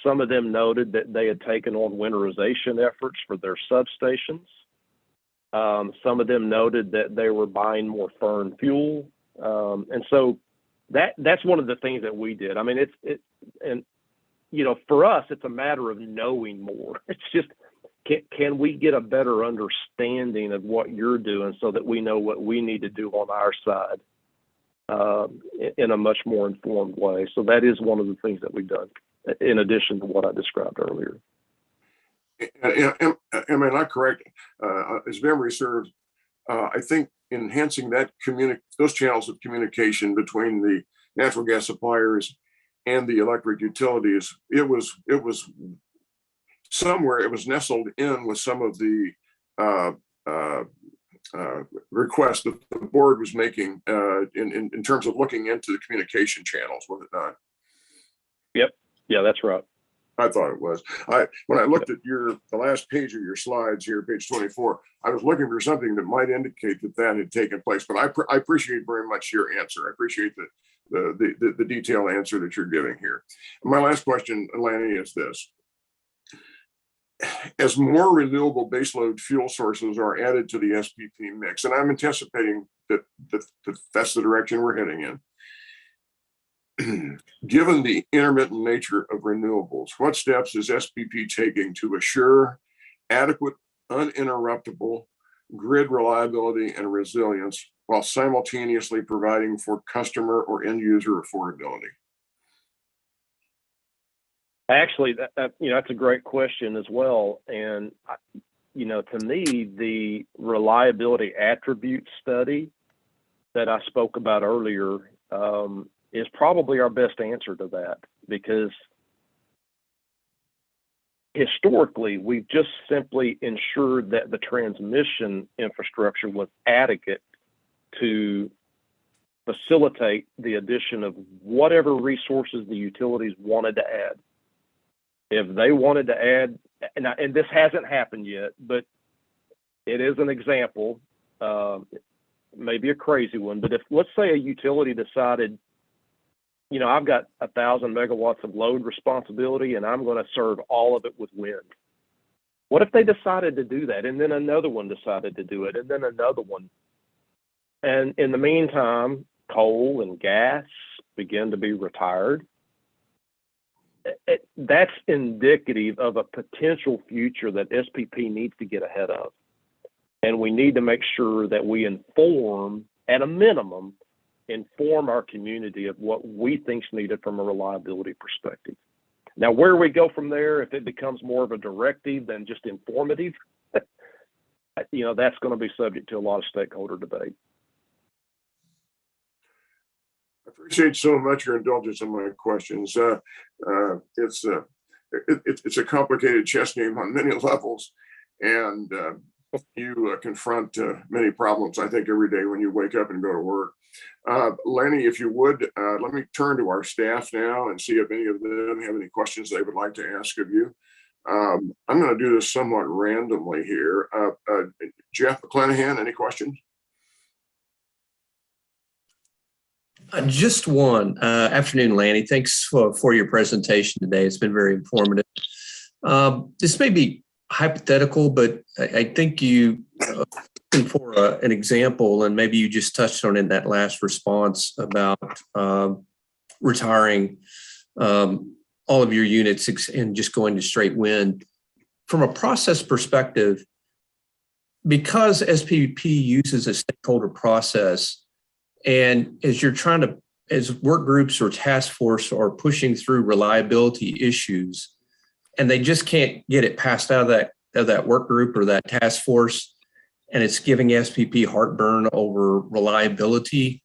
Some of them noted that they had taken on winterization efforts for their substations. Some of them noted that they were buying more firm fuel. And so that's one of the things that we did. I mean, and you know, for us, it's a matter of knowing more. It's just, can we get a better understanding of what you're doing so that we know what we need to do on our side in a much more informed way? So that is one of the things that we've done, in addition to what I described earlier. Am I not correct? As memory serves, I think enhancing that those channels of communication between the natural gas suppliers and the electric utilities, it was somewhere it was nestled in with some of the requests that the board was making in terms of looking into the communication channels, was it not? Yep. Yeah, that's right. I thought it was. When I looked at the last page of your slides here, page 24, I was looking for something that might indicate that had taken place. But I appreciate very much your answer. I appreciate the detailed answer that you're giving here. My last question, Lanny, is this. As more renewable baseload fuel sources are added to the SPP mix, and I'm anticipating that that's the direction we're heading in, given the intermittent nature of renewables, what steps is SPP taking to assure adequate, uninterruptible grid reliability and resilience while simultaneously providing for customer or end user affordability? Actually, that's a great question as well. And, to me, the reliability attribute study that I spoke about earlier is probably our best answer to that, because historically, we've just simply ensured that the transmission infrastructure was adequate to facilitate the addition of whatever resources the utilities wanted to add. If they wanted to add, and this hasn't happened yet, but it is an example, maybe a crazy one, but if, let's say, a utility decided, I've got 1,000 megawatts of load responsibility and I'm going to serve all of it with wind. What if they decided to do that, and then another one decided to do it, and then another one? And in the meantime, coal and gas begin to be retired. That's indicative of a potential future that SPP needs to get ahead of. And we need to make sure that we inform, at a minimum, inform our community of what we think is needed from a reliability perspective. Now, where we go from there, if it becomes more of a directive than just informative, that's going to be subject to a lot of stakeholder debate. appreciate so much your indulgence in my questions. It's a complicated chess game on many levels, and you confront many problems, I think, every day when you wake up and go to work. Lenny, if you would, let me turn to our staff now and see if any of them have any questions they would like to ask of you. I'm going to do this somewhat randomly here. Jeff McClanahan, any questions? Just one. Afternoon, Lanny. Thanks for your presentation today. It's been very informative. This may be hypothetical, but I think you looking for an example, and maybe you just touched on it in that last response about retiring all of your units and just going to straight wind. From a process perspective, because SPP uses a stakeholder process, and as you're trying to, as work groups or task force are pushing through reliability issues, and they just can't get it passed out of that work group or that task force, and it's giving SPP heartburn over reliability,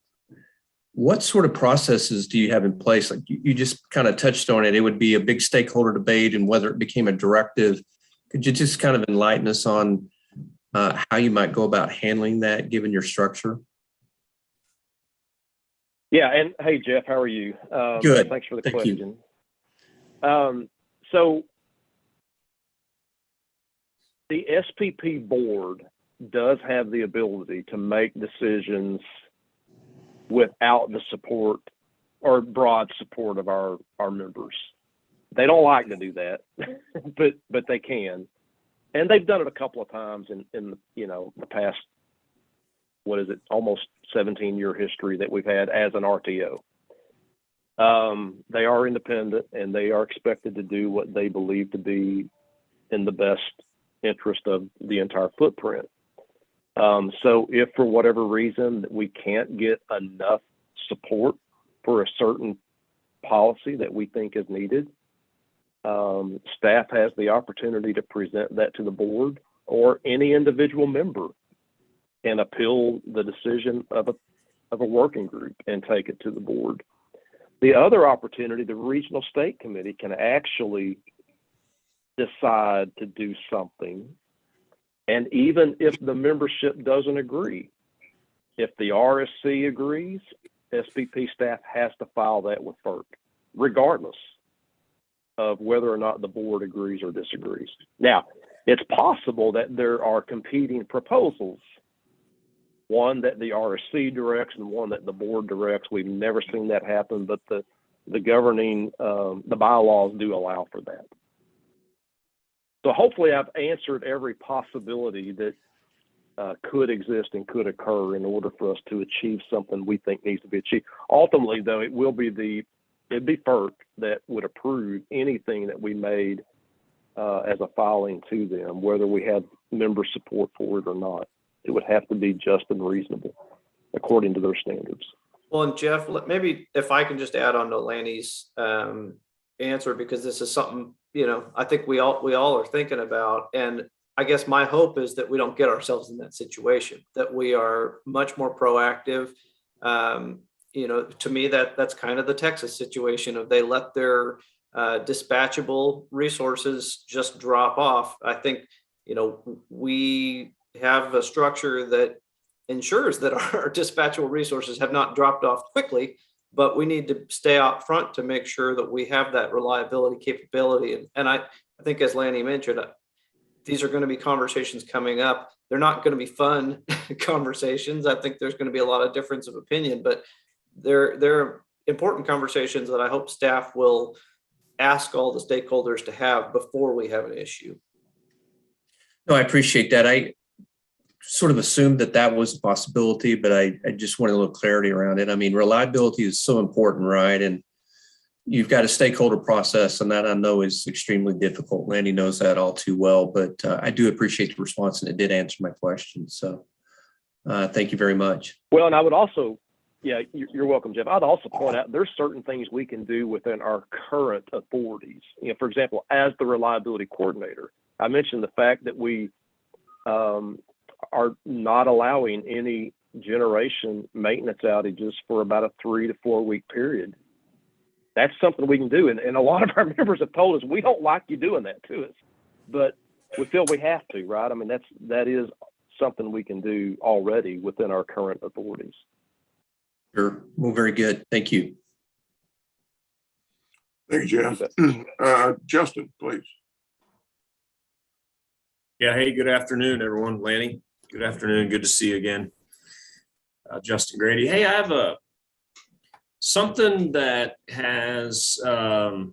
what sort of processes do you have in place? Like you just kind of touched on it. It would be a big stakeholder debate and whether it became a directive. Could you just kind of enlighten us on how you might go about handling that given your structure? Yeah, and hey, Jeff, how are you? Good. Thanks for the Thank question. you. So the SPP board does have the ability to make decisions without the support or broad support of our members. They don't like to do that, but they can, and they've done it a couple of times in the past. What is it? Almost 17-year history that we've had as an RTO. They are independent and they are expected to do what they believe to be in the best interest of the entire footprint. So if for whatever reason we can't get enough support for a certain policy that we think is needed, staff has the opportunity to present that to the board, or any individual member can appeal the decision of a working group and take it to the board. The other opportunity, the regional state committee can actually decide to do something. And even if the membership doesn't agree, if the RSC agrees, SPP staff has to file that with FERC, regardless of whether or not the board agrees or disagrees. Now, it's possible that there are competing proposals, one that the RSC directs and one that the board directs. We've never seen that happen, but the governing, the bylaws do allow for that. So hopefully I've answered every possibility that could exist and could occur in order for us to achieve something we think needs to be achieved. Ultimately, though, it'd be FERC that would approve anything that we made as a filing to them, whether we had member support for it or not. It would have to be just and reasonable according to their standards. Well, and Jeff, maybe if I can just add on to Lanny's answer, because this is something, I think we all are thinking about. And I guess my hope is that we don't get ourselves in that situation, that we are much more proactive. To me, that's kind of the Texas situation of they let their dispatchable resources just drop off. I think, we have a structure that ensures that our dispatchable resources have not dropped off quickly, but we need to stay out front to make sure that we have that reliability capability. And I think, as Lanny mentioned, these are going to be conversations coming up. They're not going to be fun conversations. I think there's going to be a lot of difference of opinion, but they're important conversations that I hope staff will ask all the stakeholders to have before we have an issue. No, I appreciate that. I sort of assumed that was a possibility, but I just wanted a little clarity around it. I mean, reliability is so important, right? And you've got a stakeholder process, and that I know is extremely difficult. Lanny knows that all too well, but I do appreciate the response, and it did answer my question. So thank you very much. Well, and I would also, yeah, you're welcome, Jeff. I'd also point out there's certain things we can do within our current authorities. For example, as the reliability coordinator, I mentioned the fact that we are not allowing any generation maintenance outages for about a 3 to 4 week period. That's something we can do. And a lot of our members have told us, we don't like you doing that to us, but we feel we have to, right? I mean, that is something we can do already within our current authorities. Sure. Well, very good. Thank you. Thank you, Jeff. Justin, please. Yeah, hey, good afternoon, everyone. Lanny, good afternoon. Good to see you again. Justin Grady. Hey, I have something that has, I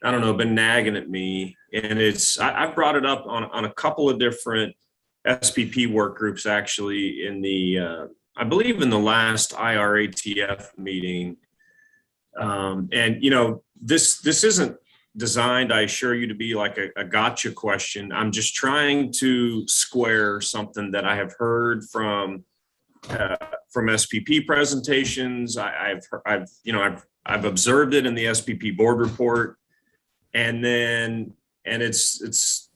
don't know, been nagging at me. And I brought it up on a couple of different SPP work groups, actually, in I believe in the last IRATF meeting. And, you know, this isn't designed, I assure you, to be like a gotcha question. I'm just trying to square something that I have heard from SPP presentations. I've observed it in the SPP board report, and it's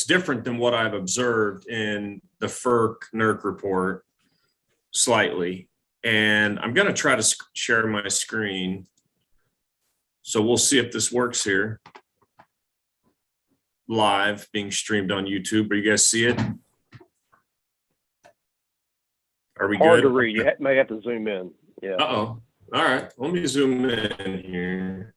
different than what I've observed in the FERC NERC report slightly. And I'm going to try to share my screen. So we'll see if this works here. Live, being streamed on YouTube. Are you guys see it? Are we Hard good? to read. You may have to zoom in. Yeah. Uh-oh. All right. Let me zoom in here.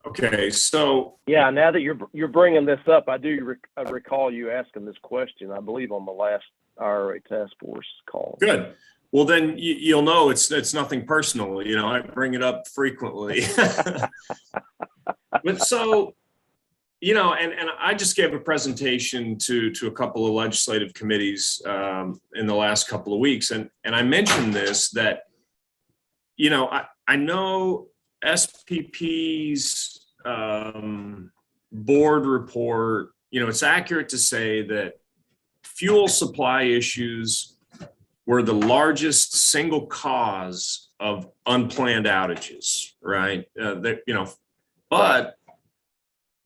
Okay. So. Yeah. Now that you're bringing this up, I do recall you asking this question, I believe, on the last IRA task force call. Good. Well, then you'll know it's nothing personal. You know, I bring it up frequently. But so, you know, and I just gave a presentation to a couple of legislative committees in the last couple of weeks. And I mentioned this, that, you know, I know SPP's board report, you know, it's accurate to say that fuel supply issues were the largest single cause of unplanned outages, right? You know, but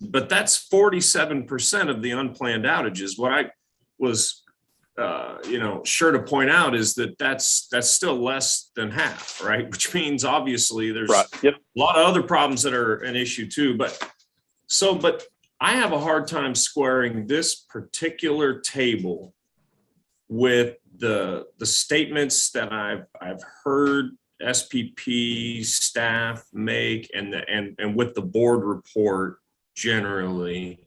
that's 47% of the unplanned outages. What I was, you know, sure to point out is that that's still less than half, right? Which means obviously there's Right. Yep. a lot of other problems that are an issue too. But I have a hard time squaring this particular table with the statements that I've heard SPP staff make and with the board report generally.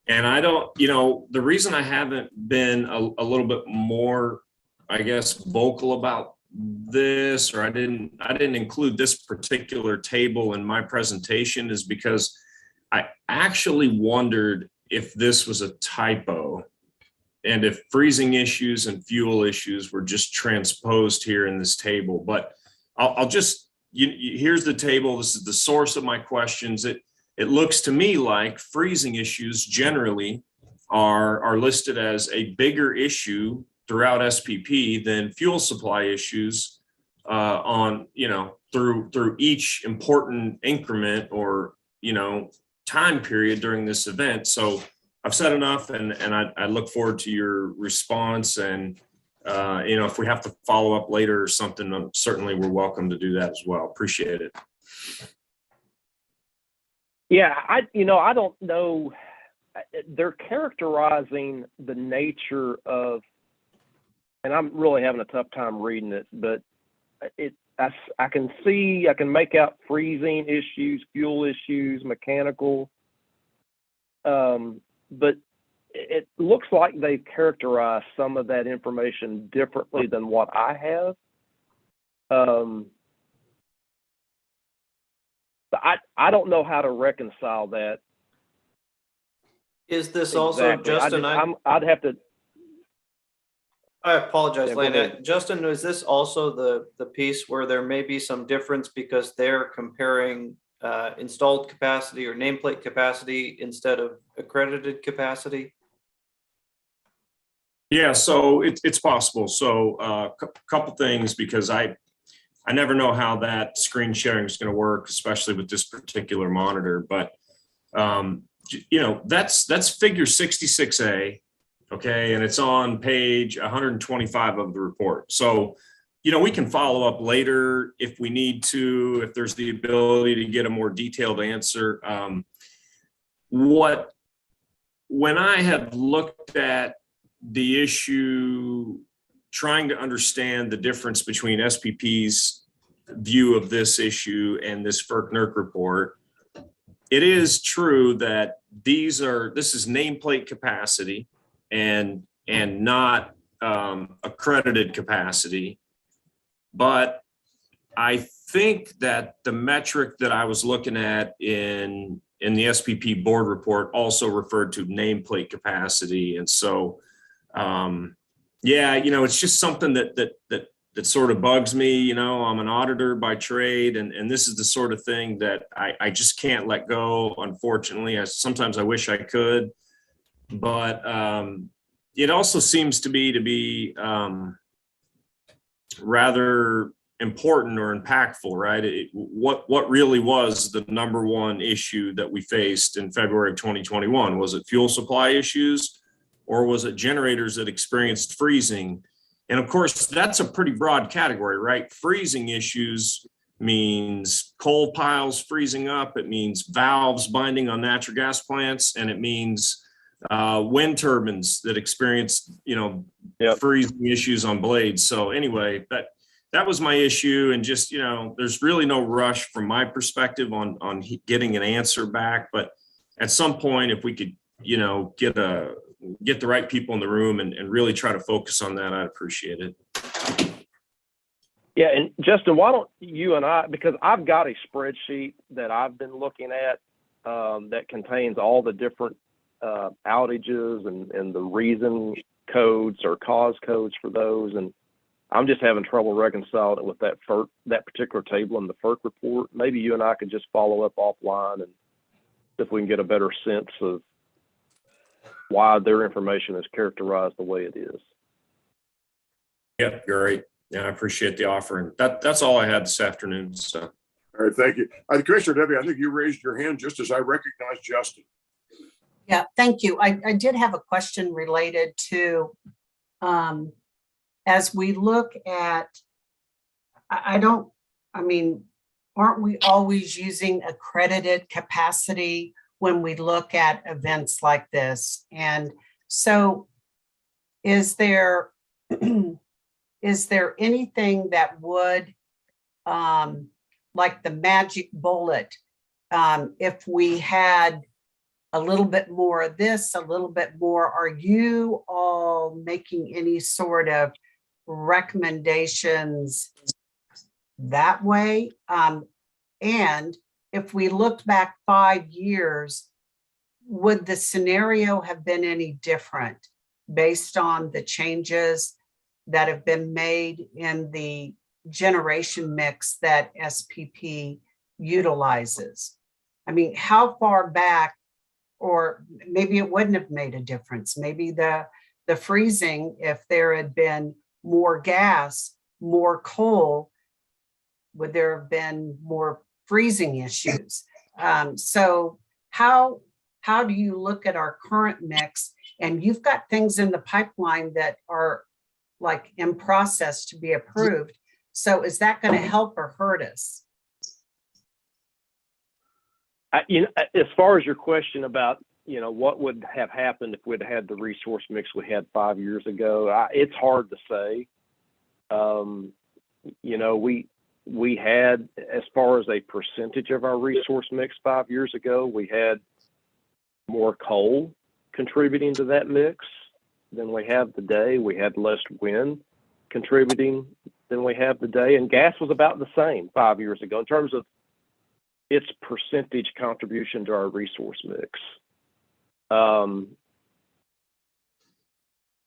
And I don't, you know, the reason I haven't been a little bit more, I guess, vocal about this, or I didn't include this particular table in my presentation, is because I actually wondered if this was a typo, and if freezing issues and fuel issues were just transposed here in this table. But I'll just, here's the table. This is the source of my questions. It looks to me like freezing issues generally are listed as a bigger issue throughout SPP than fuel supply issues on, you know, through each important increment or, you know, time period during this event. So I've said enough, and I look forward to your response. And, you know, if we have to follow up later or something, certainly we're welcome to do that as well. Appreciate it. Yeah, I don't know. They're characterizing the nature of, and I'm really having a tough time reading it, but I can make out freezing issues, fuel issues, mechanical, but it looks like they've characterized some of that information differently than what I have. I don't know how to reconcile that. Is this also, exactly. Justin? I'd have to. I apologize, Yeah, Lane. Justin, is this also the piece where there may be some difference because they're comparing installed capacity or nameplate capacity instead of accredited capacity? Yeah, so it's possible. So a couple things, because I never know how that screen sharing is going to work, especially with this particular monitor. But you know, that's figure 66A. Okay, and it's on page 125 of the report. So, we can follow up later if we need to, if there's the ability to get a more detailed answer. When I have looked at the issue, trying to understand the difference between SPP's view of this issue and this FERC-NERC report, it is true that this is nameplate capacity and not accredited capacity. But I think that the metric that I was looking at in the SPP board report also referred to nameplate capacity. And so, it's just something that sort of bugs me. I'm an auditor by trade, and this is the sort of thing that I just can't let go. Unfortunately, sometimes I wish I could, but it also seems to be rather important or impactful, right? What really was the number one issue that we faced in February of 2021? Was it fuel supply issues, or was it generators that experienced freezing? And of course, that's a pretty broad category, right? Freezing issues means coal piles freezing up. It means valves binding on natural gas plants, and it means wind turbines that experience, freezing issues on blades. So anyway, that was my issue. And just, there's really no rush from my perspective on getting an answer back. But at some point, if we could, get the right people in the room and really try to focus on that, I'd appreciate it. Yeah, and Justin, why don't you and I, because I've got a spreadsheet that I've been looking at that contains all the different outages and the reason codes or cause codes for those, and I'm just having trouble reconciling it with that particular table in the FERC report. Maybe you and I could just follow up offline and see if we can get a better sense of why their information is characterized the way it is. Yeah, great. Yeah, I appreciate the offer. And that's all I had this afternoon. So, All right, thank you. Commissioner Debbie, I think you raised your hand just as I recognized Justin. Yeah, thank you. I did have a question related to, as we look at, aren't we always using accredited capacity when we look at events like this? And so is there anything that would, like the magic bullet, if we had a little bit more of this, a little bit more, are you all making any sort of recommendations that way? And if we looked back 5 years, would the scenario have been any different based on the changes that have been made in the generation mix that SPP utilizes? I mean, how far back, or maybe it wouldn't have made a difference. Maybe the freezing, if there had been more gas, more coal, would there have been more freezing issues? So how do you look at our current mix? And you've got things in the pipeline that are like in process to be approved. So is that going to help or hurt us? As far as your question about, what would have happened if we'd had the resource mix we had 5 years ago, it's hard to say. We had, as far as a percentage of our resource mix 5 years ago, we had more coal contributing to that mix than we have today. We had less wind contributing than we have today. And gas was about the same 5 years ago in terms of its percentage contribution to our resource mix. So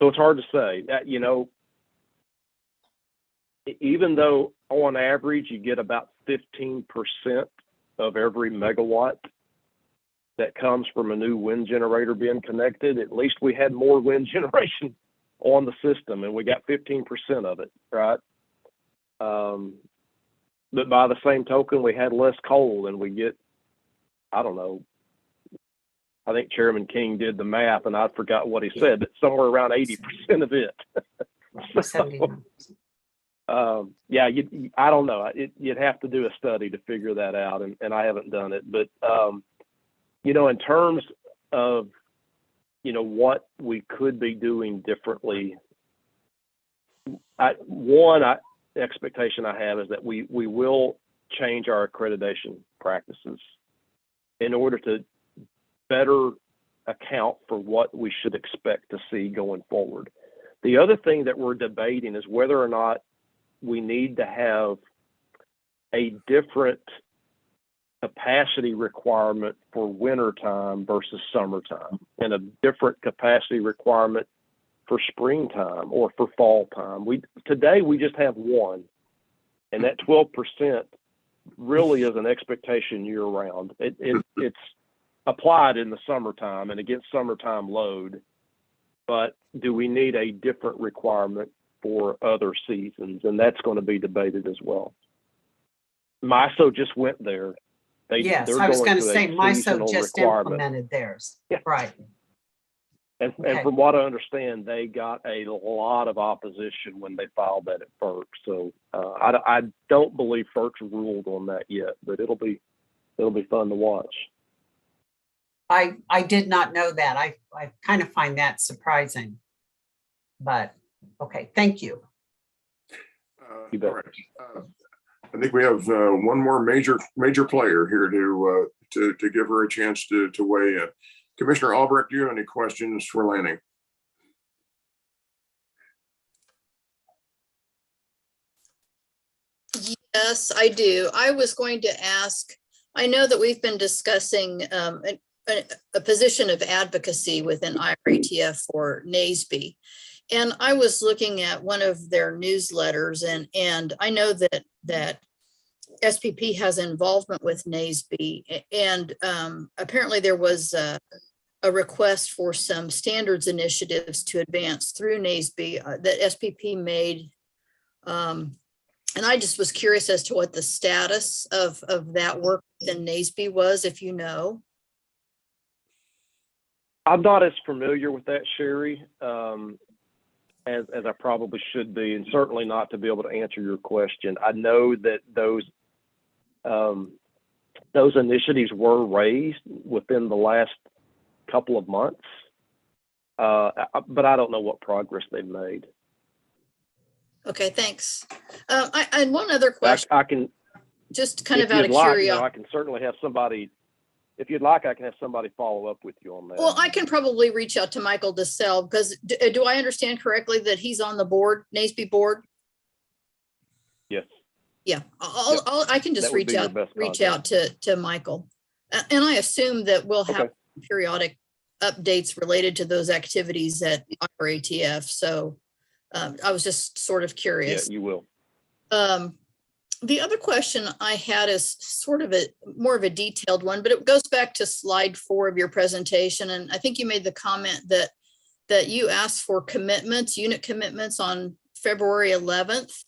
it's hard to say that, even though on average you get about 15% of every megawatt that comes from a new wind generator being connected, at least we had more wind generation on the system and we got 15% of it, right? But by the same token, we had less coal and we get, I think Chairman King did the math, and I forgot what he said, but somewhere around 80% of it. So, 79. yeah, I don't know. You'd have to do a study to figure that out, and I haven't done it. But in terms of what we could be doing differently, expectation I have is that we will change our accreditation practices in order to better account for what we should expect to see going forward. The other thing that we're debating is whether or not we need to have a different capacity requirement for wintertime versus summertime, and a different capacity requirement for springtime or for fall time. Today we just have one, and that 12% really is an expectation year round. It's applied in the summertime and against summertime load, but do we need a different requirement for other seasons? And that's going to be debated as well. MISO just went there. Yes, they're I was going going to say a MISO seasonal just requirement. implemented theirs. Yeah. Right. And Okay. from what I understand, they got a lot of opposition when they filed that at FERC. So I don't believe FERC's ruled on that yet, but it'll be fun to watch. I did not know that. I kind of find that surprising. But okay, thank you. You bet. All right. I think we have one more major player here to give her a chance to weigh in. Commissioner Albrecht, do you have any questions for Lanning? Yes, I do. I was going to ask, I know that we've been discussing a position of advocacy within IRATF for NASB. And I was looking at one of their newsletters, and I know that SPP has involvement with NASB, and apparently there was a request for some standards initiatives to advance through NASB that SPP made. And I just was curious as to what the status of that work in NASB was, if you know. I'm not as familiar with that, Sherry, as I probably should be, and certainly not to be able to answer your question. I know that those initiatives were raised within the last couple of months, but I don't know what progress they've made. Okay, thanks. And one other question, I can just kind of if out you'd of like, curiosity. I can certainly have somebody. If you'd like, I can have somebody follow up with you on that. Well, I can probably reach out to Michael DeSalle, because do I understand correctly that he's on the board, NASB board? Yes. Yeah, I can just That would be your reach best out to Michael. And I assume that we'll have Okay. periodic updates related to those activities at IRATF. So I was just sort of Yeah, curious. you will. The other question I had is sort of more of a detailed one, but it goes back to slide 4 of your presentation. And I think you made the comment that you asked for unit commitments on February 11th,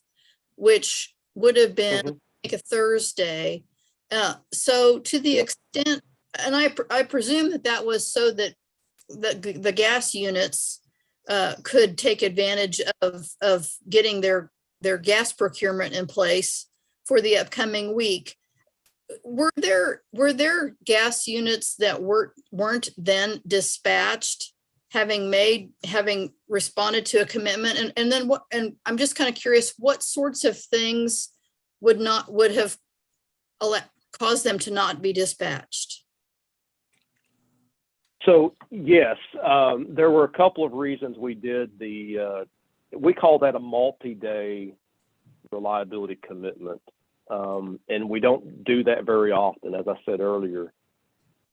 which would have been like a Thursday. So to the extent, and I presume that was so that the gas units could take advantage of getting their gas procurement in place for the upcoming week. Were there gas units that weren't then dispatched, having responded to a commitment? And then what, and I'm just kind of curious, what sorts of things would have caused them to not be dispatched? So yes, there were a couple of reasons we did we call that a multi-day reliability commitment. And we don't do that very often, as I said earlier,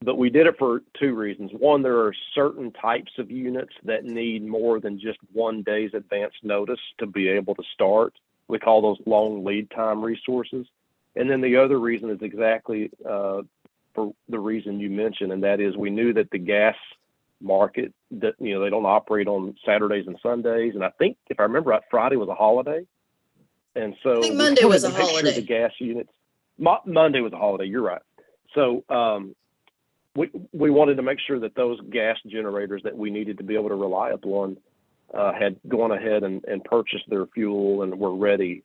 but we did it for 2 reasons. One, there are certain types of units that need more than just 1 day's advance notice to be able to start. We call those long lead time resources. And then the other reason is exactly for the reason you mentioned, and that is we knew that the gas market, that they don't operate on Saturdays and Sundays. And I think, if I remember right, Friday was a holiday. And so I think Monday was a make sure holiday. the gas units, Monday was a holiday, you're right. So we wanted to make sure that those gas generators that we needed to be able to rely upon had gone ahead and purchased their fuel and were ready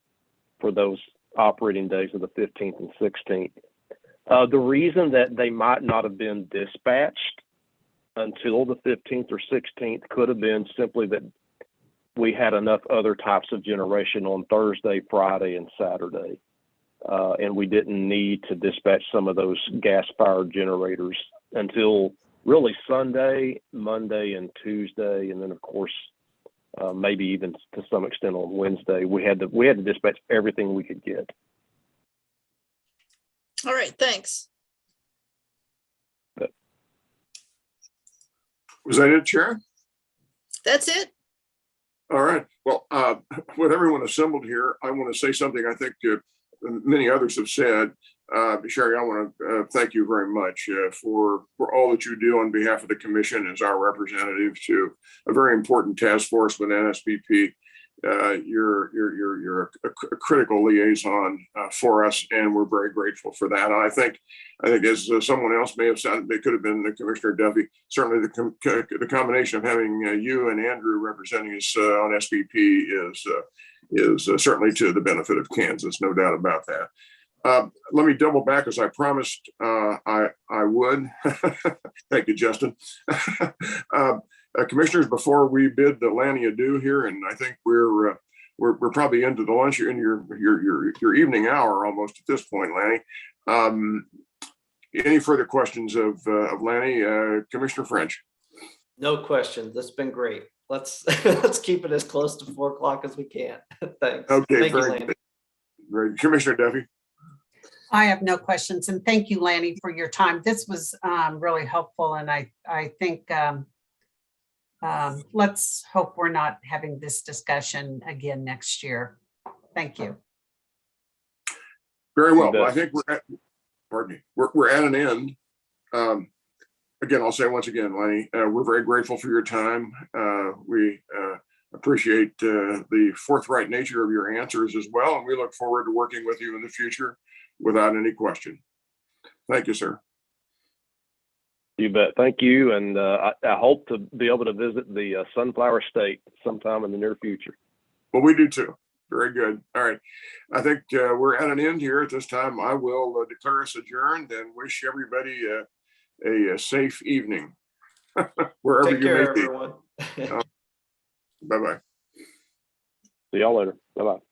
for those operating days of the 15th and 16th. The reason that they might not have been dispatched until the 15th or 16th could have been simply that we had enough other types of generation on Thursday, Friday, and Saturday. And we didn't need to dispatch some of those gas-fired generators until really Sunday, Monday, and Tuesday. And then, of course, maybe even to some extent on Wednesday, we had to dispatch everything we could get. All right, thanks. Was that it, Chair? That's it. All right. Well, with everyone assembled here, I want to say something I think many others have said. Sherry, I want to thank you very much for all that you do on behalf of the commission as our representative to a very important task force with NSPP. You're a critical liaison for us, and we're very grateful for that. And I think as someone else may have said, it could have been Commissioner Duffy. Certainly, the combination of having you and Andrew representing us on SPP is certainly to the benefit of Kansas, no doubt about that. Let me double back as I promised I would. Thank you, Justin. Commissioners, before we bid Lanny adieu here, and I think we're probably into the lunch in your evening hour almost at this point, Lanny. Any further questions of Lanny? Commissioner French? No question. That's been great. Let's keep it as close to 4 o'clock as we can. Thanks. Okay, Thank you, very Lanny. good. Very, Commissioner Duffy? I have no questions. And thank you, Lanny, for your time. This was really helpful. And I think let's hope we're not having this discussion again next year. Thank you. Very well. I think we're at an end. Again, I'll say once again, Lenny, we're very grateful for your time. We appreciate the forthright nature of your answers as well, and we look forward to working with you in the future without any question. Thank you, sir. You bet. Thank you. And I hope to be able to visit the Sunflower State sometime in the near future. Well, we do too. Very good. All right. I think we're at an end here at this time. I will declare us adjourned and wish everybody a safe evening wherever Take you care, may be. everyone. Bye-bye. See y'all later. Bye-bye.